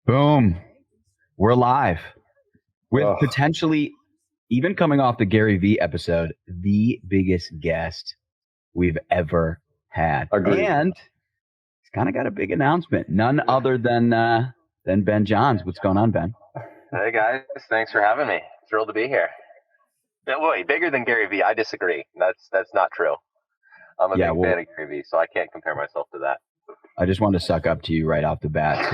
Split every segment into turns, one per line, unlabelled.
Boom. We're live with
Ugh.
potentially, even coming off the Gary Vee episode, the biggest guest we've ever had.
Agreed.
And he's kind of got a big announcement. None other than Ben Johns. What's going on, Ben?
Hey guys, thanks for having me. Thrilled to be here. Wait, bigger than Gary Vee? I disagree. That's not true. I'm a big fan of Gary Vee, so I can't compare myself to that.
I just wanted to suck up to you right off the bat,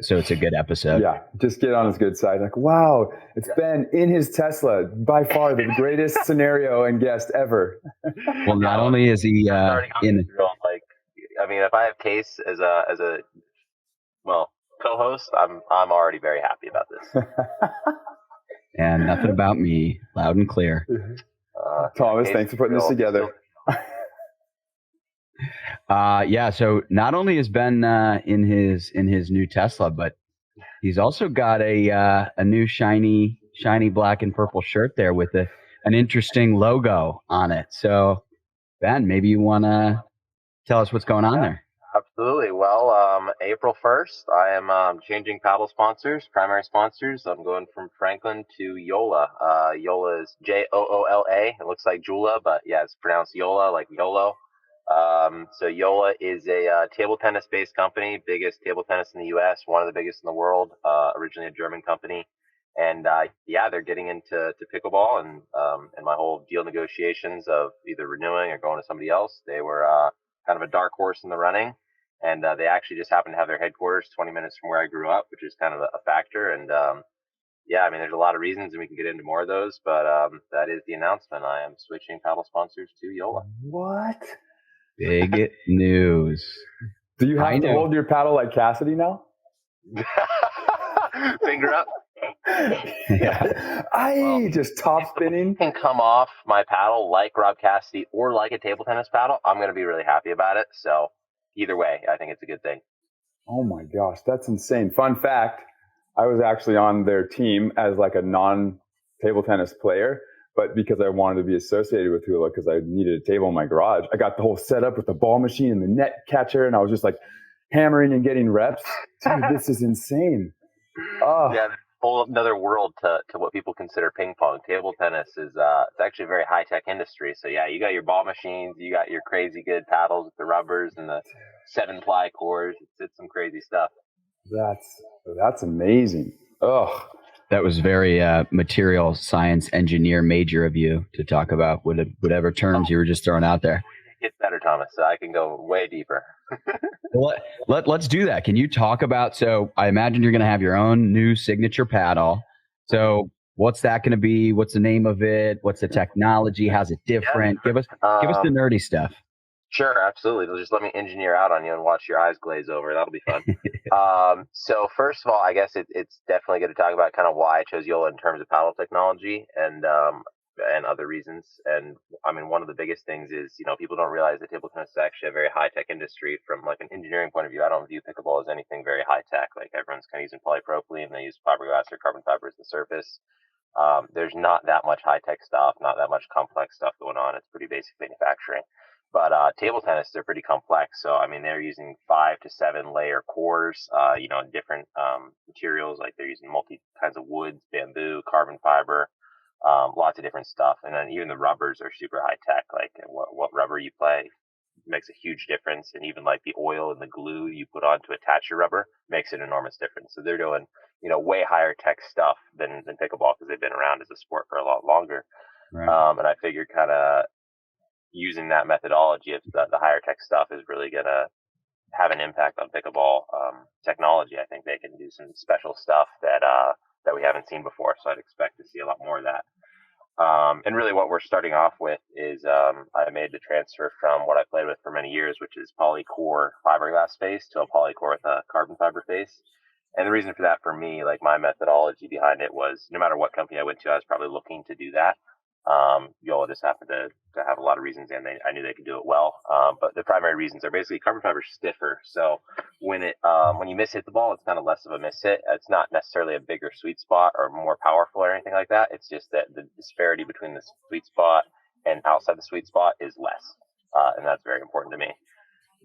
so it's a good episode.
Yeah, just get on his good side. Like, wow, it's Ben in his Tesla, by far the greatest scenario and guest ever.
Well, not only is he in,
if I have Case as a co-host, I'm already very happy about this.
And nothing about me, loud and clear.
Thomas, thanks for putting this together.
So not only is Ben in his new Tesla, but he's also got a new shiny black and purple shirt there with an interesting logo on it. So Ben, maybe you want to tell us what's going on there.
Absolutely. Well, April 1st, I am changing paddle sponsors, primary sponsors. I'm going from Franklin to Yola. Yola is Joola. It looks like Jula, but yeah, it's pronounced Yola, like YOLO. So Yola is a table tennis based company, biggest table tennis in the U.S., one of the biggest in the world, originally a German company. And they're getting into pickleball, and my whole deal negotiations of either renewing or going to somebody else, they were kind of a dark horse in the running. And they actually just happen to have their headquarters 20 minutes from where I grew up, which is kind of a factor. And there's a lot of reasons, and we can get into more of those, but that is the announcement. I am switching paddle sponsors to Yola.
What?
Big news.
Do you have to hold your paddle like Cassidy now?
Finger up.
Yeah. Just top spinning.
Can come off my paddle like Rob Cassidy or like a table tennis paddle. I'm going to be really happy about it. So either way, I think it's a good thing.
Oh my gosh, that's insane. Fun fact, I was actually on their team as like a non-table tennis player, but because I wanted to be associated with Hula because I needed a table in my garage, I got the whole setup with the ball machine and the net catcher, and I was just like hammering and getting reps. Dude, this is insane. Oh.
Yeah, whole another world to what people consider ping pong. Table tennis is it's actually a very high tech industry. So yeah, you got your ball machines, you got your crazy good paddles with the rubbers and the 7-ply cores. It's some crazy stuff.
That's amazing. Oh,
that was very material science engineer major of you to talk about whatever terms you were just throwing out there.
It's better, Thomas. So I can go way deeper.
Well, let's do that. Can you talk about, so I imagine you're going to have your own new signature paddle. So what's that going to be? What's the name of it? What's the technology? How's it different? Give us the nerdy stuff.
Sure, absolutely. Just let me engineer out on you and watch your eyes glaze over. That'll be fun. So first of all, I guess it's definitely good to talk about kind of why I chose Yola in terms of paddle technology and other reasons. And I mean, one of the biggest things is, people don't realize that table tennis is actually a very high tech industry from like an engineering point of view. I don't view pickleball as anything very high tech. Like everyone's kind of using polypropylene, they use fiberglass or carbon fiber as the surface. There's not that much high tech stuff, not that much complex stuff going on. It's pretty basic manufacturing. But table tennis, they're pretty complex. So, I mean, they're using 5 to 7 layer cores, different materials. Like they're using multi kinds of woods, bamboo, carbon fiber, lots of different stuff. And then even the rubbers are super high tech. Like what rubber you play makes a huge difference. And even like the oil and the glue you put on to attach your rubber makes an enormous difference. So they're doing, way higher tech stuff than pickleball because they've been around as a sport for a lot longer. Right. And I figured kind of using that methodology of the higher tech stuff is really going to have an impact on pickleball technology. I think they can do some special stuff that we haven't seen before. So I'd expect to see a lot more of that. And really what we're starting off with is I made the transfer from what I played with for many years, which is polycore fiberglass face to a polycore with a carbon fiber face. And the reason for that for me, like my methodology behind it was no matter what company I went to, I was probably looking to do that. Yola just happened to have a lot of reasons, and I knew they could do it well. But the primary reasons are basically carbon fiber is stiffer. So when you miss hit the ball, it's kind of less of a miss hit. It's not necessarily a bigger sweet spot or more powerful or anything like that. It's just that the disparity between the sweet spot and outside the sweet spot is less. And that's very important to me.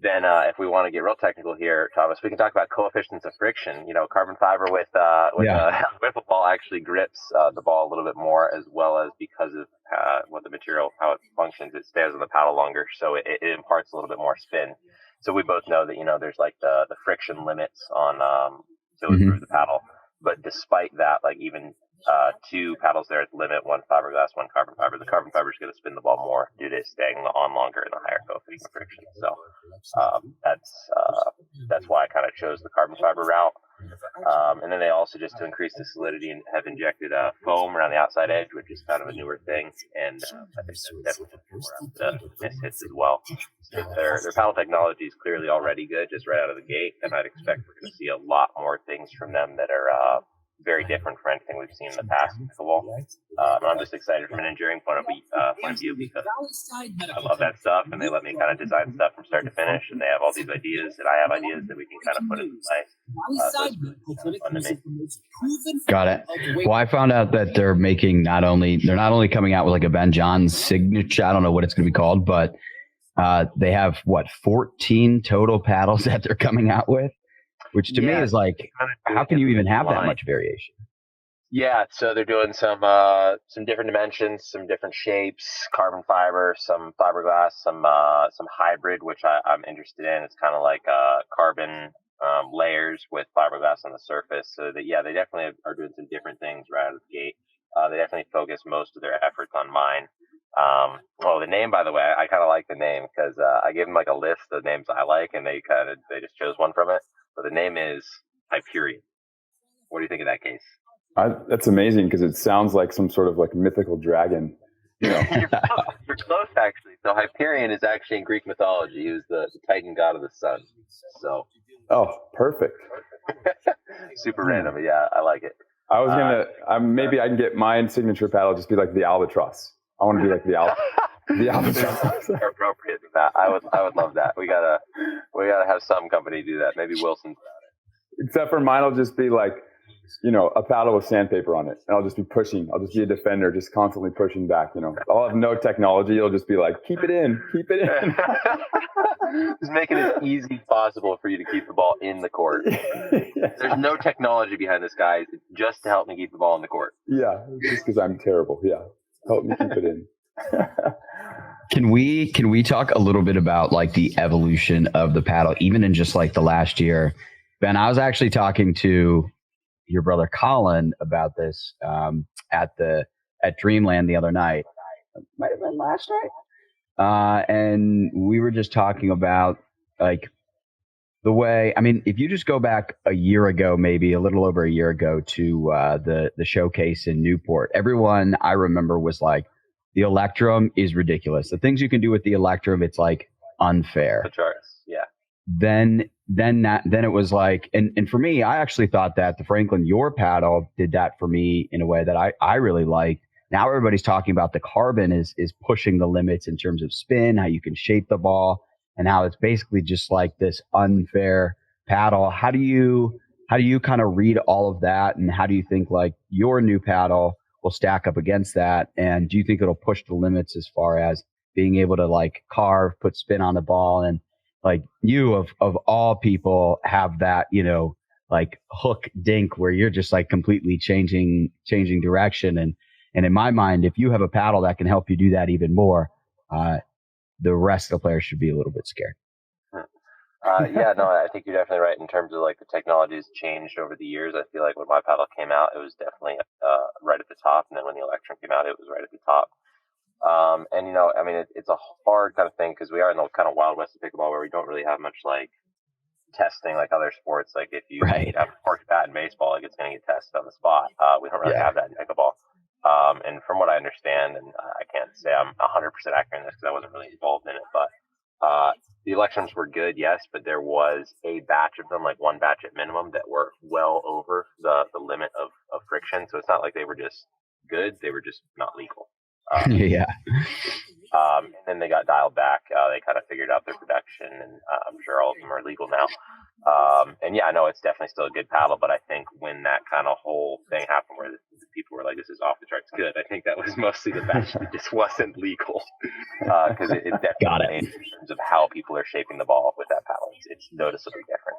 then if we want to get real technical here, Thomas, we can talk about coefficients of friction. Carbon fiber with a wiffle ball actually grips the ball a little bit more, as well as because of what the material, how it functions, it stays on the paddle longer, so it imparts a little bit more spin. So we both know that there's like the friction limits on to improve the paddle, but despite that, like even two paddles there at the limit, one fiberglass, one carbon fiber. The carbon fiber is going to spin the ball more due to it staying on longer and the higher coefficient of friction. So that's why I kind of chose the carbon fiber route. And then they also, just to increase the solidity, have injected foam around the outside edge, which is kind of a newer thing. And I think that's definitely more of the miss hits as well. So their paddle technology is clearly already good just right out of the gate, and I'd expect we're going to see a lot more things from them that are very different from anything we've seen in the past in pickleball. And I'm just excited from an engineering point of view because I love that stuff, and they let me kind of design stuff from start to finish, and they have all these ideas, and I have ideas that we can kind of put into play. So it's really fun to me.
Got it. Well, I found out that they're not only coming out with like a Ben John's signature, I don't know what it's going to be called, but they have 14 total paddles that they're coming out with. Which to me is like, how can you even have that much variation?
Yeah, so they're doing some different dimensions, some different shapes, carbon fiber, some fiberglass, some hybrid, which I'm interested in. It's kind of like carbon layers with fiberglass on the surface. So that, they definitely are doing some different things right out of the gate. They definitely focus most of their efforts on mine. The name, by the way, I kind of like the name because I gave them like a list of names I like, and they just chose one from it. But the name is Hyperion. What do you think of that case?
That's amazing because it sounds like some sort of like mythical dragon.
You're close, actually. So Hyperion is actually in Greek mythology. He was the Titan god of the sun. So.
Oh, perfect.
Super random, but yeah, I like it.
I was maybe I can get my signature paddle just be like the albatross. I want to be like the albatross.
They're appropriate to that. I would love that. We gotta have some company do that. Maybe Wilson's got it.
Except for mine will just be like, a paddle with sandpaper on it, and I'll just be pushing. I'll just be a defender, just constantly pushing back. I'll have no technology. It'll just be like, keep it in.
Just making it as easy as possible for you to keep the ball in the court. There's no technology behind this, guys. It's just to help me keep the ball in the court.
Yeah, just because I'm terrible. Yeah, help me keep it in.
Can we talk a little bit about like the evolution of the paddle, even in just like the last year? Ben, I was actually talking to your brother Colin about this at Dreamland the other night. It might have been last night. And we were just talking about like the way, if you just go back a year ago, maybe a little over a year ago to the showcase in Newport, everyone I remember was like, the Electrum is ridiculous. The things you can do with the Electrum, it's like unfair.
The charts, yeah.
Then it was like, and for me, I actually thought that the Franklin, your paddle, did that for me in a way that I really liked. Now everybody's talking about the carbon is pushing the limits in terms of spin, how you can shape the ball, and how it's basically just like this unfair paddle. How do you kind of read all of that, and how do you think like your new paddle will stack up against that? And do you think it'll push the limits as far as being able to like carve, put spin on the ball, and like you of all people have that, like hook dink where you're just like completely changing direction. And in my mind, if you have a paddle that can help you do that even more, the rest of the players should be a little bit scared.
I think you're definitely right in terms of like the technology has changed over the years. I feel like when my paddle came out, it was definitely right at the top, and then when the Electrum came out, it was right at the top. It's a hard kind of thing because we are in the kind of wild west of pickleball where we don't really have much like testing like other sports. Like if you have a cork bat in baseball, like it's going to get tested on the spot. We don't really have that in pickleball. And from what I understand, and I can't say I'm 100% accurate in this because I wasn't really involved in it, but the Electrums were good, yes, but there was a batch of them, like one batch at minimum, that were well over the limit of friction. So it's not like they were just good; they were just not legal. And then they got dialed back. They kind of figured out their production, and I'm sure all of them are legal now. I know it's definitely still a good paddle, but I think when that kind of whole thing happened where people were like, this is off the charts good, I think that was mostly the batch that just wasn't legal. Because it definitely changed in terms of how people are shaping the ball with that it's noticeably different.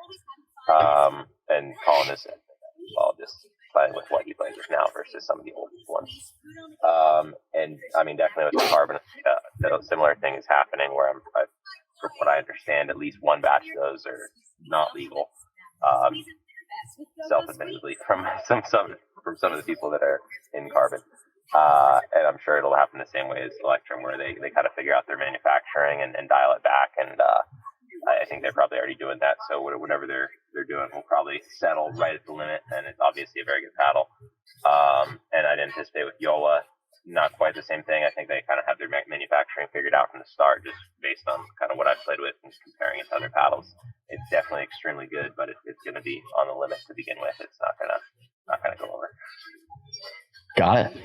And Colin is well, just playing with what he plays with now versus some of the old ones. And I mean, definitely with the carbon, a similar thing is happening where from what I understand, at least one batch of those are not legal. Self-admittedly from some of the people that are in carbon. And I'm sure it'll happen the same way as Electrum, where they kind of figure out their manufacturing and dial it back. And I think they're probably already doing that. So whatever they're doing will probably settle right at the limit. And it's obviously a very good paddle. And I'd anticipate with Yola, not quite the same thing. I think they kind of have their manufacturing figured out from the start, just based on kind of what I've played with and comparing it to other paddles. It's definitely extremely good, but it's going to be on the limit to begin with. It's not gonna go over.
Got it.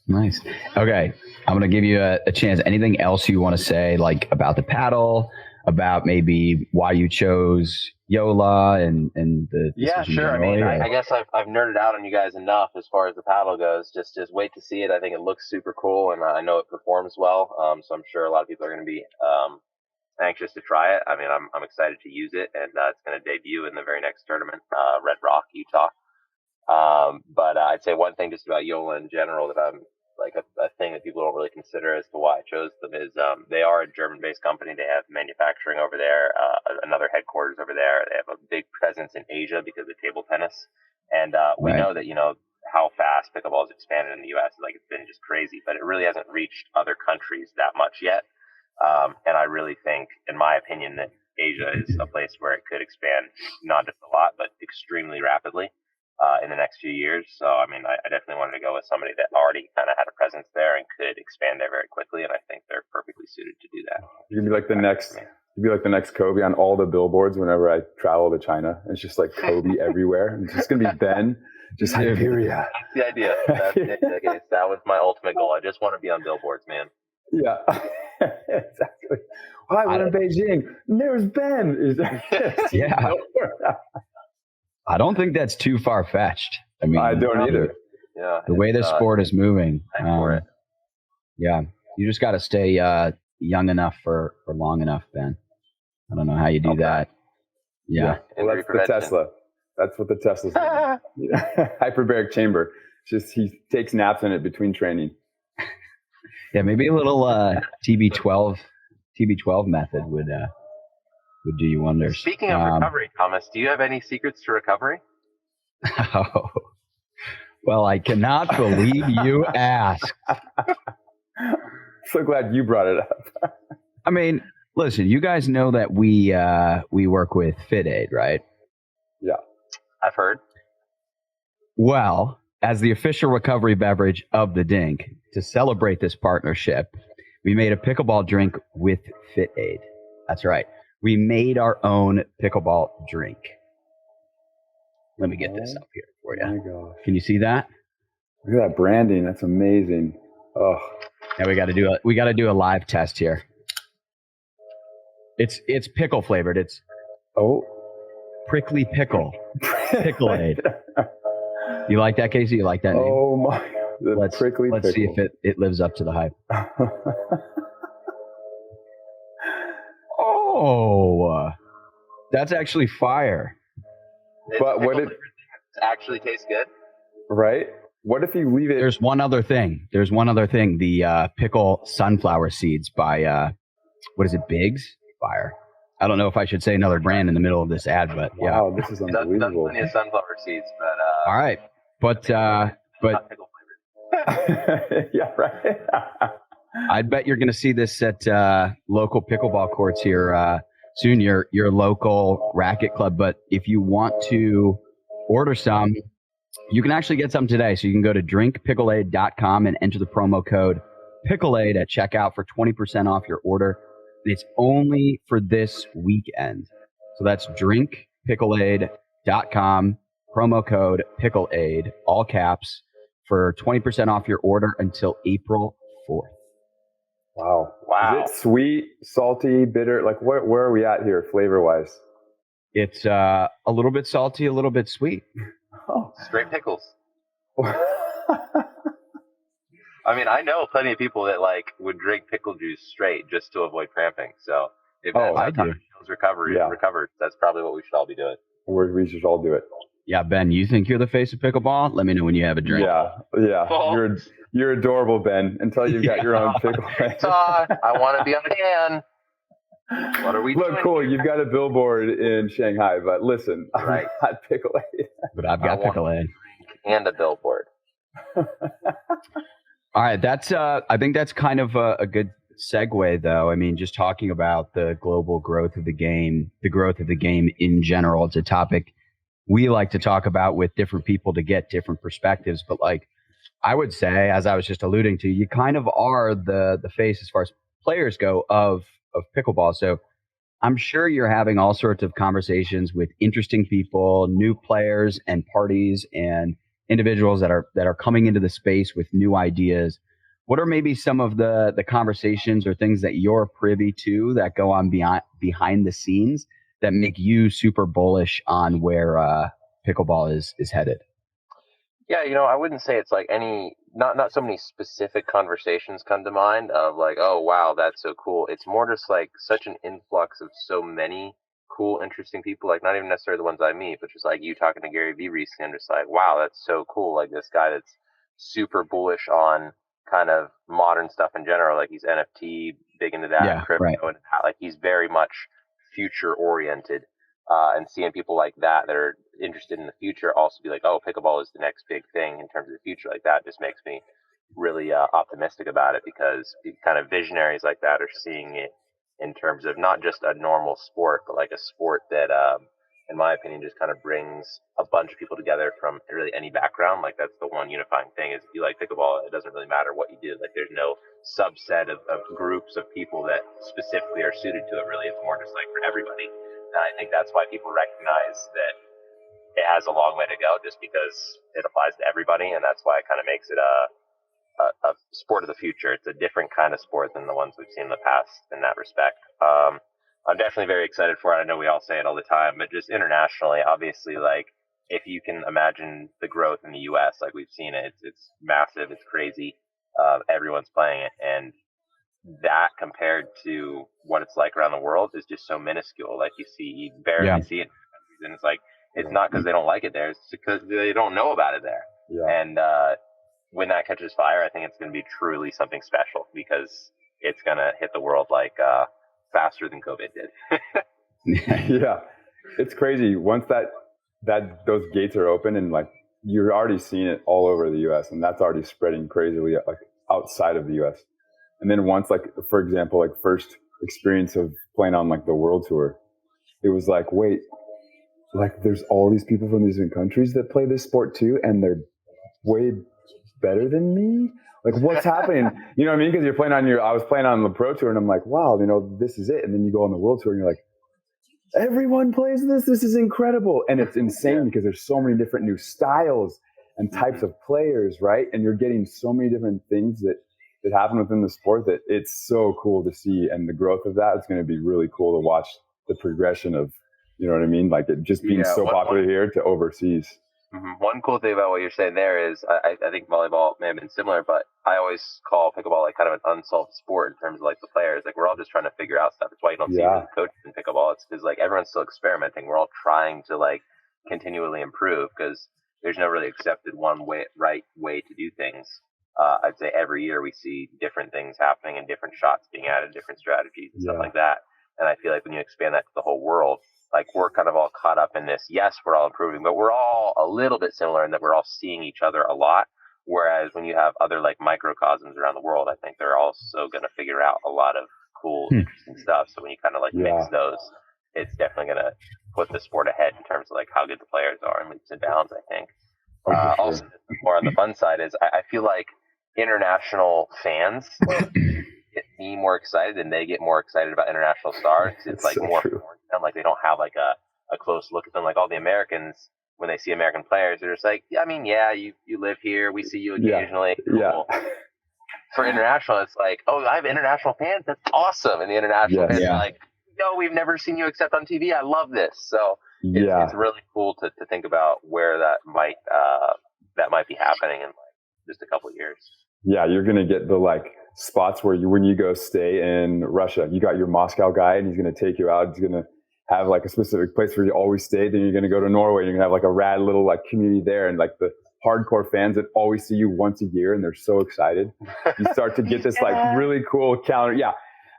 Nice. Okay, I'm gonna give you a chance. Anything else you want to say, like about the paddle, about maybe why you chose Yola and the
yeah, sure. I mean, I guess I've nerded out on you guys enough as far as the paddle goes. Just wait to see it. I think it looks super cool, and I know it performs well. So I'm sure a lot of people are going to be anxious to try it. I mean, I'm excited to use it, and it's going to debut in the very next tournament, Red Rock, Utah. But I'd say one thing just about Yola in general that I'm like a thing that people don't really consider as to why I chose them is they are a German-based company. They have manufacturing over there, another headquarters over there. They have a big presence in Asia because of table tennis, and we know that how fast pickleball has expanded in the U.S. Like it's been just crazy, but it really hasn't reached other countries that much yet. And I really think, in my opinion, that Asia is a place where it could expand not just a lot, but extremely rapidly in the next few years. So, I mean, I definitely wanted to go with somebody that already kind of had a presence there and could expand there very quickly. And I think they're perfectly suited to do that.
You'd be like the next Kobe on all the billboards whenever I travel to China. It's just like Kobe everywhere. It's just going to be Ben, just Siberia.
That's the idea. That was my ultimate goal. I just want to be on billboards, man.
Yeah, exactly. I went to Beijing. There's Ben.
Yeah. I don't think that's too far fetched. I mean,
I don't either.
Yeah.
The way this sport is moving.
For it.
Yeah. You just got to stay young enough for long enough, Ben. I don't know how you do that. Yeah.
Well, that's the Tesla. That's what the Tesla's doing. Hyperbaric chamber. Just he takes naps in it between training.
Yeah, maybe a little TB12 method would do you wonders.
Speaking of recovery, Thomas, do you have any secrets to recovery?
Oh, well, I cannot believe you asked.
So glad you brought it up.
I mean, listen, you guys know that we work with FitAid, right?
Yeah,
I've heard.
Well, as the official recovery beverage of the Dink, to celebrate this partnership, we made a pickleball drink with FitAid. That's right. We made our own pickleball drink. Let me get this up here for you.
Oh my gosh.
Can you see that?
Look at that branding. That's amazing. Oh.
Now we got to do a live test here. It's pickle flavored. It's prickly pickle. Picklade. You like that, Casey? You like that name?
Oh my!
Let's see if it lives up to the hype. Oh, that's actually fire.
But what if
it actually tastes good?
Right? What if you leave it?
There's one other thing. The pickle sunflower seeds by what is it? Biggs? Fire. I don't know if I should say another brand in the middle of this ad, but yeah.
Wow, this is unbelievable.
Plenty of sunflower seeds, but
all right, but
not pickle flavored.
Yeah, right.
I bet you're going to see this at local pickleball courts here soon. Your local racket club. But if you want to order some, you can actually get some today. So you can go to drinkpicklade.com and enter the promo code Picklade at checkout for 20% off your order. It's only for this weekend. So that's drinkpicklade.com, promo code Picklade, all caps, for 20% off your order until April 4th.
Wow. Is it sweet, salty, bitter? Like where are we at here flavor-wise?
It's a little bit salty, a little bit sweet.
Oh.
Straight pickles. I mean, I know plenty of people that would drink pickle juice straight just to avoid cramping. So if
I do.
skills recovered. That's probably what we should all be doing.
We should all do it.
Yeah, Ben, you think you're the face of pickleball? Let me know when you have a drink.
Yeah. Oh. You're adorable, Ben, until you've got your own pickle.
I want to be on the can. What are we doing?
Look, cool. You've got a billboard in Shanghai, but listen,
right.
I'm not Pickle Aid.
But I've got Pickle Aid.
And a billboard.
All right. I think that's kind of a good segue, though. I mean, just talking about the global growth of the game in general. It's a topic we like to talk about with different people to get different perspectives. But like I would say, as I was just alluding to, you kind of are the face as far as players go of pickleball. So I'm sure you're having all sorts of conversations with interesting people, new players and parties and individuals that are coming into the space with new ideas. What are maybe some of the conversations or things that you're privy to that go on behind the scenes that make you super bullish on where pickleball is headed?
Yeah, I wouldn't say it's like not so many specific conversations come to mind of like, oh, wow, that's so cool. It's more just like such an influx of so many cool, interesting people, like not even necessarily the ones I meet, but just like you talking to Gary Vee recently. I'm just like, wow, that's so cool. Like this guy that's super bullish on kind of modern stuff in general. Like he's NFT, big into that, and crypto, right. And like he's very much future oriented. And seeing people like that are interested in the future also be like, oh, pickleball is the next big thing in terms of the future. Like that just makes me really optimistic about it, because kind of visionaries like that are seeing it in terms of not just a normal sport, but like a sport that, in my opinion, just kind of brings a bunch of people together from really any background. Like that's the one unifying thing is if you like pickleball, it doesn't really matter what you do. Like there's no subset of groups of people that specifically are suited to it. Really, it's more just like for everybody. And I think that's why people recognize that it has a long way to go, just because it applies to everybody. And that's why it kind of makes it a sport of the future. It's a different kind of sport than the ones we've seen in the past in that respect. I'm definitely very excited for it. I know we all say it all the time, but just internationally, obviously, like if you can imagine the growth in the U.S., like we've seen it, it's massive, it's crazy. Everyone's playing it, and that compared to what it's like around the world is just so minuscule. Like you barely see it, and it's like it's not because they don't like it there; it's because they don't know about it there. Yeah. And when that catches fire, I think it's going to be truly something special, because it's going to hit the world like faster than COVID did.
Yeah, it's crazy. Once those gates are open, and like you're already seeing it all over the U.S., and that's already spreading crazily like outside of the U.S. And then once, like, for example, like first experience of playing on like the world tour, it was like, wait, like there's all these people from these different countries that play this sport too, and they're way better than me. Like what's happening? You know what I mean? Because I was playing on the pro tour, and I'm like, wow, this is it. And then you go on the world tour, and you're like, everyone plays this. This is incredible. And it's insane because there's so many different new styles and types of players, right? And you're getting so many different things that happen within the sport that it's so cool to see. And the growth of that is going to be really cool to watch the progression of, you know what I mean? Like it just being so popular here to overseas.
Mm-hmm. One cool thing about what you're saying there is I think volleyball may have been similar, but I always call pickleball like kind of an unsolved sport in terms of like the players. Like we're all just trying to figure out stuff. It's why you don't see any coaches in pickleball. It's because like everyone's still experimenting. We're all trying to like continually improve, because there's no really accepted right way to do things. I'd say every year we see different things happening and different shots being added, different strategies and stuff like that. And I feel like when you expand that to the whole world, like we're kind of all caught up in this. Yes, we're all improving, but we're all a little bit similar in that we're all seeing each other a lot. Whereas when you have other like microcosms around the world, I think they're also going to figure out a lot of cool, interesting stuff. So when you kind of like mix those, it's definitely going to put the sport ahead in terms of like how good the players are in leaps and bounds, I think. Also, more on the fun side is I feel like international fans get me more excited, and they get more excited about international stars. It's like so more fun. Like they don't have like a close look at them. Like all the Americans, when they see American players, they're just like, you live here, we see you occasionally. Cool. For international, it's like, oh, I have international fans. That's awesome. And the international fans are like, no, we've never seen you except on TV. I love this. So it's really cool to think about where that might be happening in like just a couple of years.
Yeah, you're gonna get the like spots where when you go stay in Russia, you got your Moscow guy and he's going to take you out. He's going to have like a specific place where you always stay. Then you're going to go to Norway. You're going to have like a rad little like community there. And like the hardcore fans that always see you once a year and they're so excited. You start to get this like really cool calendar. Yeah.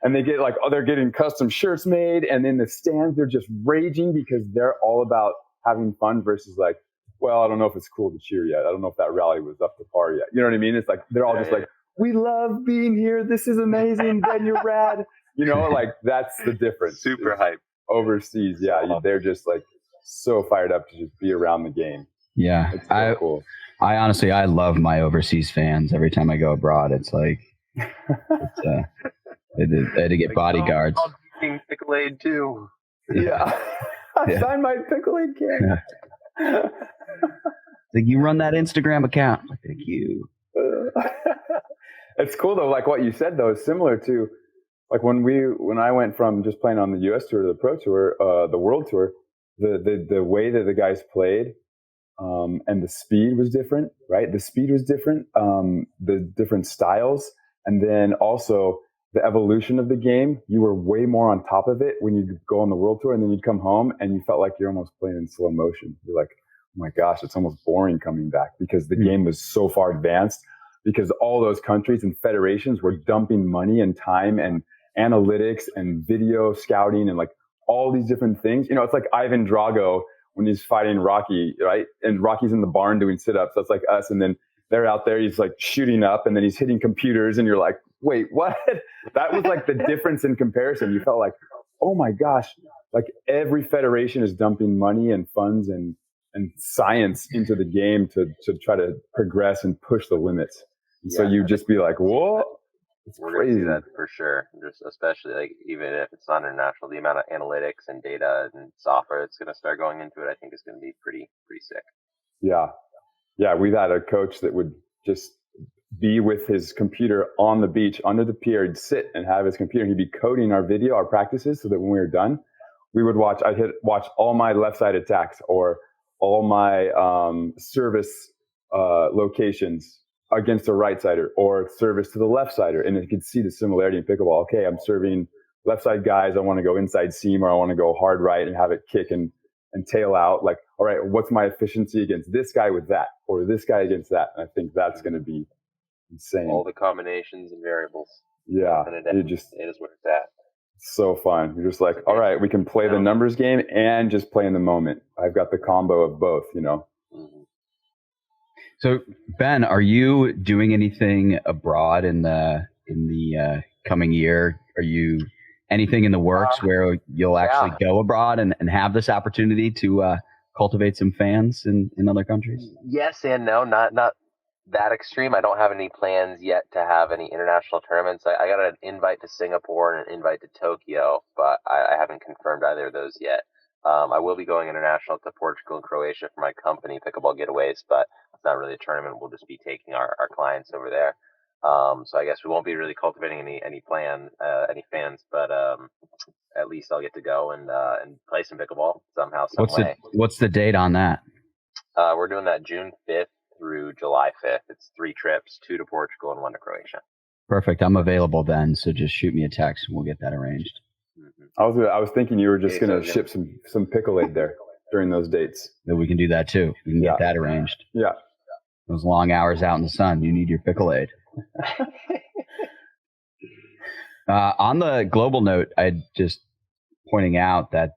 And they get like, they're getting custom shirts made. And in the stands, they're just raging because they're all about having fun versus like, well, I don't know if it's cool to cheer yet. I don't know if that rally was up to par yet. You know what I mean? It's like, they're all just like, we love being here. This is amazing. Ben, you're rad. You know, like that's the difference.
Super hype.
Overseas. Yeah. They're just like so fired up to just be around the game.
Yeah.
It's so cool.
I honestly, I love my overseas fans. Every time I go abroad, it's like, they had to get like, bodyguards.
I'll drinking Pickleball too.
Yeah. I signed my Pickleball can.
Yeah. Like, you run that Instagram account. Like, thank you.
It's cool though. Like what you said though is similar to like when I went from just playing on the US tour to the pro tour, the world tour, the way that the guys played, and the speed was different, right? The speed was different, the different styles. And then also the evolution of the game, you were way more on top of it when you go on the world tour, and then you'd come home and you felt like you're almost playing in slow motion. You're like, oh my gosh, it's almost boring coming back because the game was so far advanced, because all those countries and federations were dumping money and time and analytics and video scouting and like all these different things. You know, it's like Ivan Drago when he's fighting Rocky, right? And Rocky's in the barn doing sit-ups. That's like us. And then they're out there, he's like shooting up and then he's hitting computers and you're like, wait, what? That was like the difference in comparison. You felt like, oh my gosh, like every federation is dumping money and funds and science into the game to try to progress and push the limits. And so you just be like, whoa, it's
We're
crazy.
going to see that for sure. Just especially like even if it's not international, the amount of analytics and data and software that's going to start going into it, I think is going to be pretty sick.
Yeah. Yeah. We've had a coach that would just be with his computer on the beach under the pier. He'd sit and have his computer. He'd be coding our video, our practices, so that when we were done, we would watch all my left side attacks or all my service locations against a right sider or service to the left sider. And you could see the similarity in pickleball. Okay, I'm serving left side guys. I want to go inside seam, or I want to go hard right and have it kick and tail out. Like, all right, what's my efficiency against this guy with that, or this guy against that? And I think that's going to be insane.
All the combinations and variables.
Yeah,
it is where it's at.
So fun. You're just like, all right, we can play the numbers game and just play in the moment. I've got the combo of both, you know.
Mm-hmm.
So Ben, are you doing anything abroad in the coming year? Are you anything in the works where you'll actually go abroad and have this opportunity to cultivate some fans in other countries?
Yes and no, not that extreme. I don't have any plans yet to have any international tournaments. I got an invite to Singapore and an invite to Tokyo, but I haven't confirmed either of those yet. I will be going international to Portugal and Croatia for my company, Pickleball Getaways, but it's not really a tournament. We'll just be taking our clients over there. So I guess we won't be really cultivating any fans, but at least I'll get to go and play some pickleball somehow, some way.
What's the date on that?
We're doing that June 5th through July 5th. It's 3 trips, 2 to Portugal and 1 to Croatia.
Perfect. I'm available then, so just shoot me a text and we'll get that arranged.
Mm-hmm.
I was thinking you were just going to ship some Pickleball there during those dates.
Then we can do that too. We can get that arranged.
Yeah.
Those long hours out in the sun, you need your Pickleball. On the global note, I just pointing out that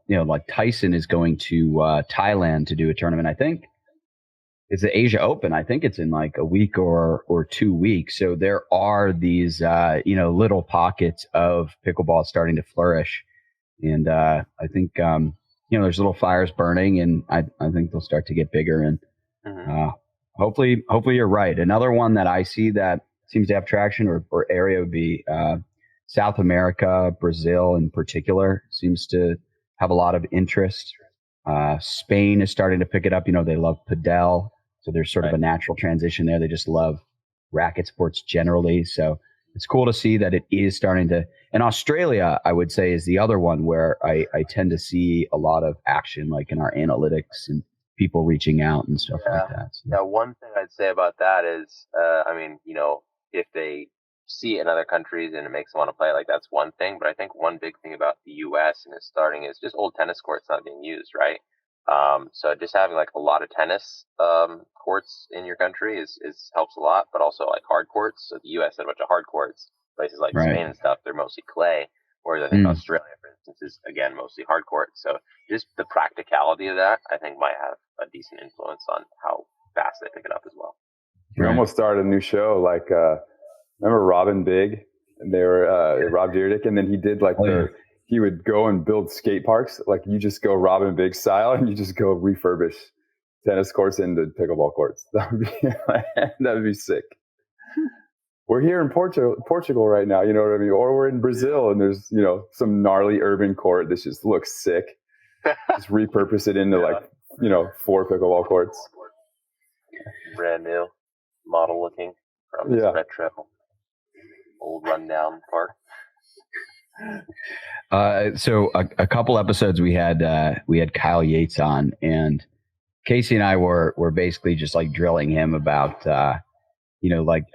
like Tyson is going to Thailand to do a tournament. I think it's the Asia Open. I think it's in like a week or 2 weeks. So there are these little pockets of pickleball starting to flourish, and I think there's little fires burning, and I think they'll start to get bigger. And hopefully you're right. Another one that I see that seems to have traction or area would be South America. Brazil in particular seems to have a lot of interest. Spain is starting to pick it up. They love padel. So there's sort of a natural transition there. They just love racket sports generally. So it's cool to see that it is starting to. And Australia, I would say, is the other one where I tend to see a lot of action, like in our analytics and people reaching out and stuff like that. So.
Yeah, one thing I'd say about that is, if they see it in other countries and it makes them want to play, like that's one thing. But I think one big thing about the U.S. and it's starting is just old tennis courts not being used, right? So just having like a lot of tennis courts in your country is helps a lot, but also like hard courts. So the U.S. had a bunch of hard courts. Places like Spain and stuff, they're mostly clay, whereas I think Australia, for instance, is again mostly hard court. So just the practicality of that, I think, might have a decent influence on how fast they pick it up as well.
We almost started a new show, like remember Robin Big? And they were Rob Dyrdek, and then he did like he would go and build skate parks. Like you just go Robin Big style, and you just go refurbish tennis courts into pickleball courts. That would be sick. We're here in Portugal right now, you know what I mean? Or we're in Brazil and there's, you know, some gnarly urban court that just looks sick. Just repurpose it into like, you know, 4 pickleball courts.
Brand new, model looking from this retro, old rundown park.
So a couple episodes we had Kyle Yates on, and Casey and I were basically just like drilling him about, you know, like,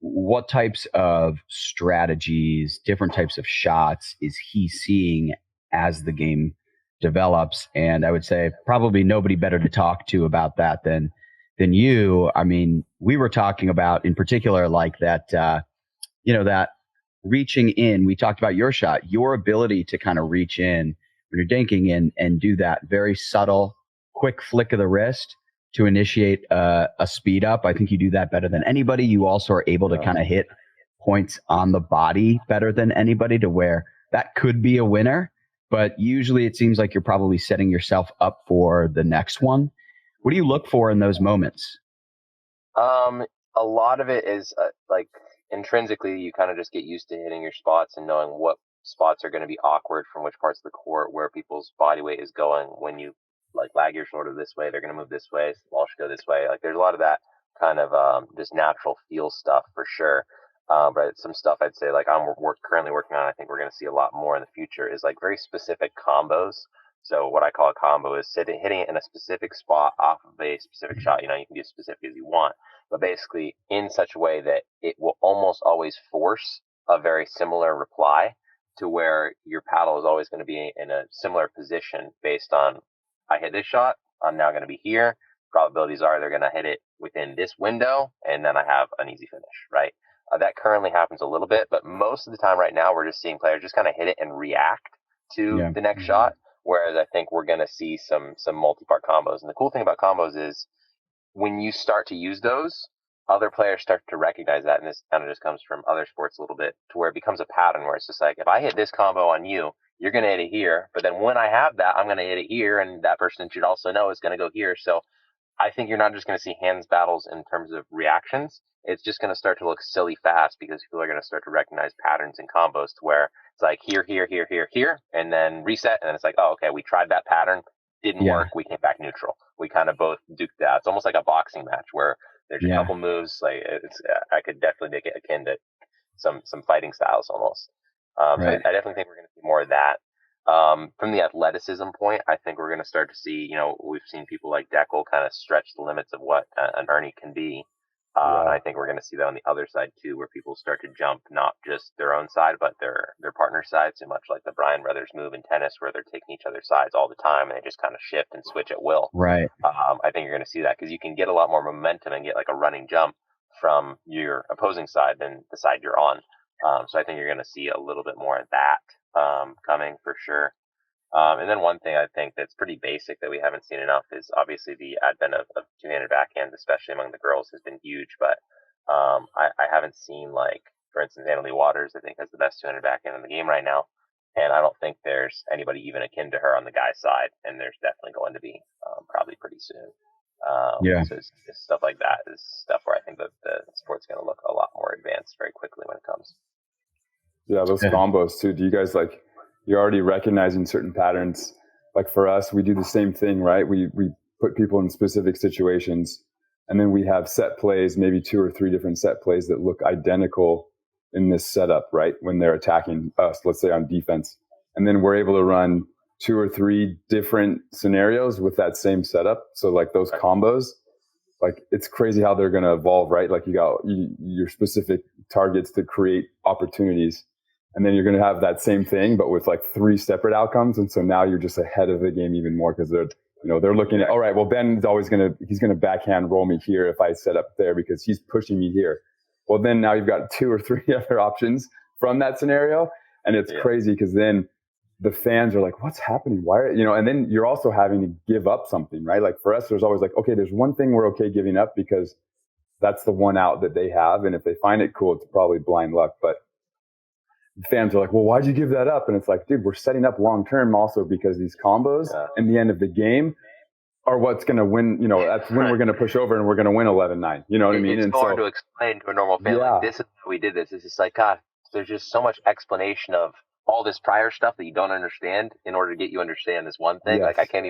what types of strategies, different types of shots is he seeing as the game develops? And I would say probably nobody better to talk to about that than you. I mean, we were talking about in particular, like that, you know, that reaching in, we talked about your shot, your ability to kind of reach in when you're dinking and do that very subtle, quick flick of the wrist to initiate a speed up. I think you do that better than anybody. You also are able to kind of hit points on the body better than anybody to where that could be a winner. But usually it seems like you're probably setting yourself up for the next one. What do you look for in those moments?
A lot of it is like intrinsically, you kind of just get used to hitting your spots and knowing what spots are going to be awkward from which parts of the court, where people's body weight is going. When you like lag your shoulder this way, they're going to move this way, so the ball should go this way. Like there's a lot of that kind of just natural feel stuff for sure. But some stuff I'd say like I'm currently working on, I think we're going to see a lot more in the future, is like very specific combos. So what I call a combo is hitting it in a specific spot off of a specific shot. You know, you can be as specific as you want, but basically in such a way that it will almost always force a very similar reply, to where your paddle is always going to be in a similar position based on, I hit this shot, I'm now going to be here. Probabilities are they're going to hit it within this window, and then I have an easy finish, right? That currently happens a little bit, but most of the time right now we're just seeing players just kind of hit it and react to the next shot. Whereas I think we're going to see some multi-part combos. And the cool thing about combos is when you start to use those, other players start to recognize that. And this kind of just comes from other sports a little bit, to where it becomes a pattern where it's just like, if I hit this combo on you, you're going to hit it here. But then when I have that, I'm going to hit it here. And that person should also know it's going to go here. So I think you're not just going to see hands battles in terms of reactions. It's just going to start to look silly fast, because people are going to start to recognize patterns in combos, to where it's like here, and then reset. And then it's like, oh, okay, we tried that pattern. Didn't work. We came back neutral. We kind of both duked out. It's almost like a boxing match where there's a couple moves. Like I could definitely make it akin to some fighting styles almost. So I definitely think we're going to see more of that. From the athleticism point, I think we're going to start to see, you know, we've seen people like Deckel kind of stretch the limits of what an Ernie can be. And I think we're going to see that on the other side too, where people start to jump not just their own side, but their partner's side, so much like the Bryan brothers move in tennis, where they're taking each other's sides all the time and they just kind of shift and switch at will.
Right.
I think you're going to see that, because you can get a lot more momentum and get like a running jump from your opposing side than the side you're on. So I think you're going to see a little bit more of that coming for sure. And then one thing I think that's pretty basic that we haven't seen enough is obviously the advent of two-handed backhands, especially among the girls, has been huge. But I haven't seen, like, for instance, Annalie Waters, I think, has the best two-handed backhand in the game right now. And I don't think there's anybody even akin to her on the guy's side. And there's definitely going to be probably pretty soon. So it's stuff like that is stuff where I think that the sport's going to look a lot more advanced very quickly when it comes.
Yeah, those combos too. Do you guys like... You're already recognizing certain patterns. Like for us, we do the same thing, right? We put people in specific situations, and then we have set plays, maybe 2 or 3 different set plays that look identical in this setup, right? When they're attacking us, let's say on defense. And then we're able to run 2 or 3 different scenarios with that same setup. So like those combos, like it's crazy how they're going to evolve, right? Like you got your specific targets to create opportunities, and then you're going to have that same thing, but with like 3 separate outcomes. And so now you're just ahead of the game even more because they're looking at, all right, well, Ben's always he's going to backhand roll me here if I set up there because he's pushing me here. Well, then now you've got 2 or 3 other options from that scenario. And it's crazy because then the fans are like, what's happening? Why, and then you're also having to give up something, right? Like for us, there's always like, okay, there's one thing we're okay giving up because that's the one out that they have. And if they find it cool, it's probably blind luck. But fans are like, well, why'd you give that up? And it's like, dude, we're setting up long-term also because these combos in the end of the game are what's going to win. That's when we're going to push over and we're going to win 11-9. You know what I mean?
It's hard to explain to a normal fan. Like, this is how we did this. It's just like, God, there's just so much explanation of all this prior stuff that you don't understand in order to get you understand this one thing. Like I can't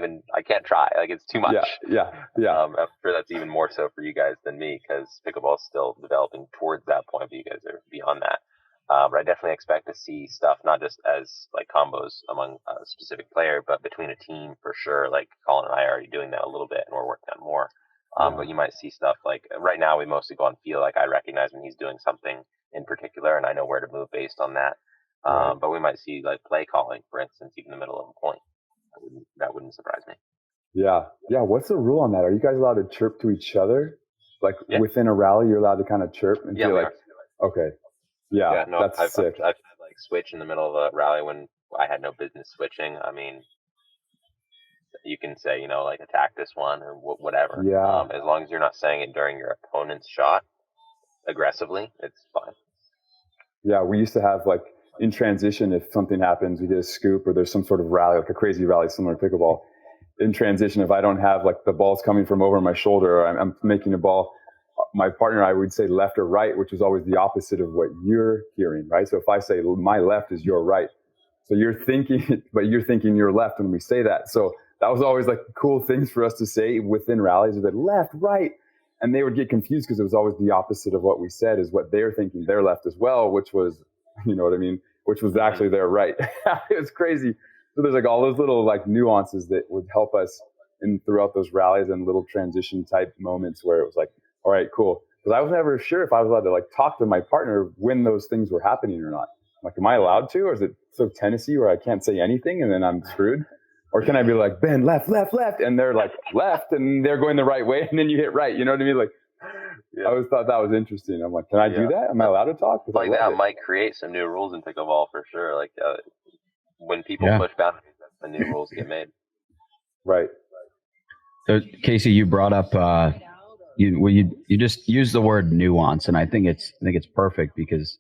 try. Like it's too much.
Yeah.
I'm sure that's even more so for you guys than me because pickleball is still developing towards that point, but you guys are beyond that. But I definitely expect to see stuff not just as like combos among a specific player, but between a team for sure. Like Colin and I are already doing that a little bit, and we're working on more. But you might see stuff like right now we mostly go on feel. Like I recognize when he's doing something in particular, and I know where to move based on that. But we might see like play calling, for instance, even in the middle of a point. That wouldn't surprise me.
Yeah. What's the rule on that? Are you guys allowed to chirp to each other? Like within a rally, you're allowed to kind of chirp and feel like, okay. Yeah, no, that's sick.
I've had like switch in the middle of a rally when I had no business switching. I mean, you can say, like attack this one or whatever.
Yeah.
As long as you're not saying it during your opponent's shot aggressively, it's fine.
Yeah, we used to have like in transition, if something happens, we get a scoop or there's some sort of rally, like a crazy rally similar to pickleball. In transition, if I don't have like the ball's coming from over my shoulder or I'm making a ball, my partner, I would say left or right, which is always the opposite of what you're hearing, right? So if I say my left is your right, so you're thinking, but you're thinking your left when we say that. So that was always like cool things for us to say within rallies, that left, right. And they would get confused because it was always the opposite of what we said is what they're thinking their left as well, which was, you know what I mean? Which was actually their right. It's crazy. So there's like all those little like nuances that would help us throughout those rallies and little transition type moments where it was like, all right, cool. Because I was never sure if I was allowed to like talk to my partner when those things were happening or not. Like, am I allowed to, or is it so Tennessee where I can't say anything and then I'm screwed? Or can I be like, Ben, left, and they're like left and they're going the right way and then you hit right. You know what I mean? Like, I always thought that was interesting. I'm like, can I do that? Am I allowed to talk?
Like that might create some new rules in pickleball for sure. Like when people push boundaries, that's when new rules get made.
Right.
So Casey, you brought up you just use the word nuance, and I think it's perfect because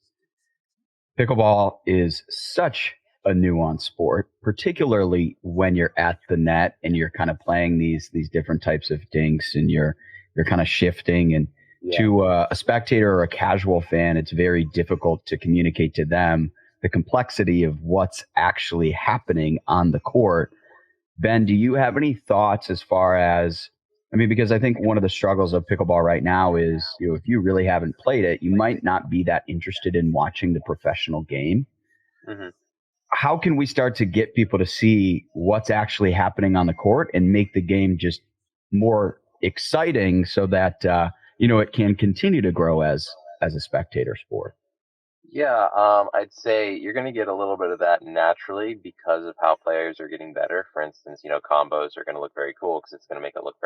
pickleball is such a nuanced sport, particularly when you're at the net and you're kind of playing these different types of dinks and you're kind of shifting. And to a spectator or a casual fan, it's very difficult to communicate to them the complexity of what's actually happening on the court. Ben, do you have any thoughts as far as, because I think one of the struggles of pickleball right now is, if you really haven't played it, you might not be that interested in watching the professional game.
Mm-hmm.
How can we start to get people to see what's actually happening on the court and make the game just more exciting so that, it can continue to grow as a spectator sport?
Yeah, I'd say you're going to get a little bit of that naturally because of how players are getting better. For instance, combos are going to look very cool because it's going to make it look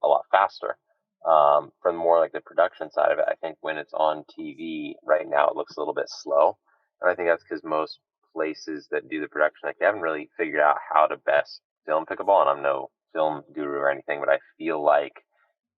a lot faster. From more like the production side of it, I think when it's on TV right now, it looks a little bit slow. And I think that's because most places that do the production, like they haven't really figured out how to best film pickleball. And I'm no film guru or anything, but I feel like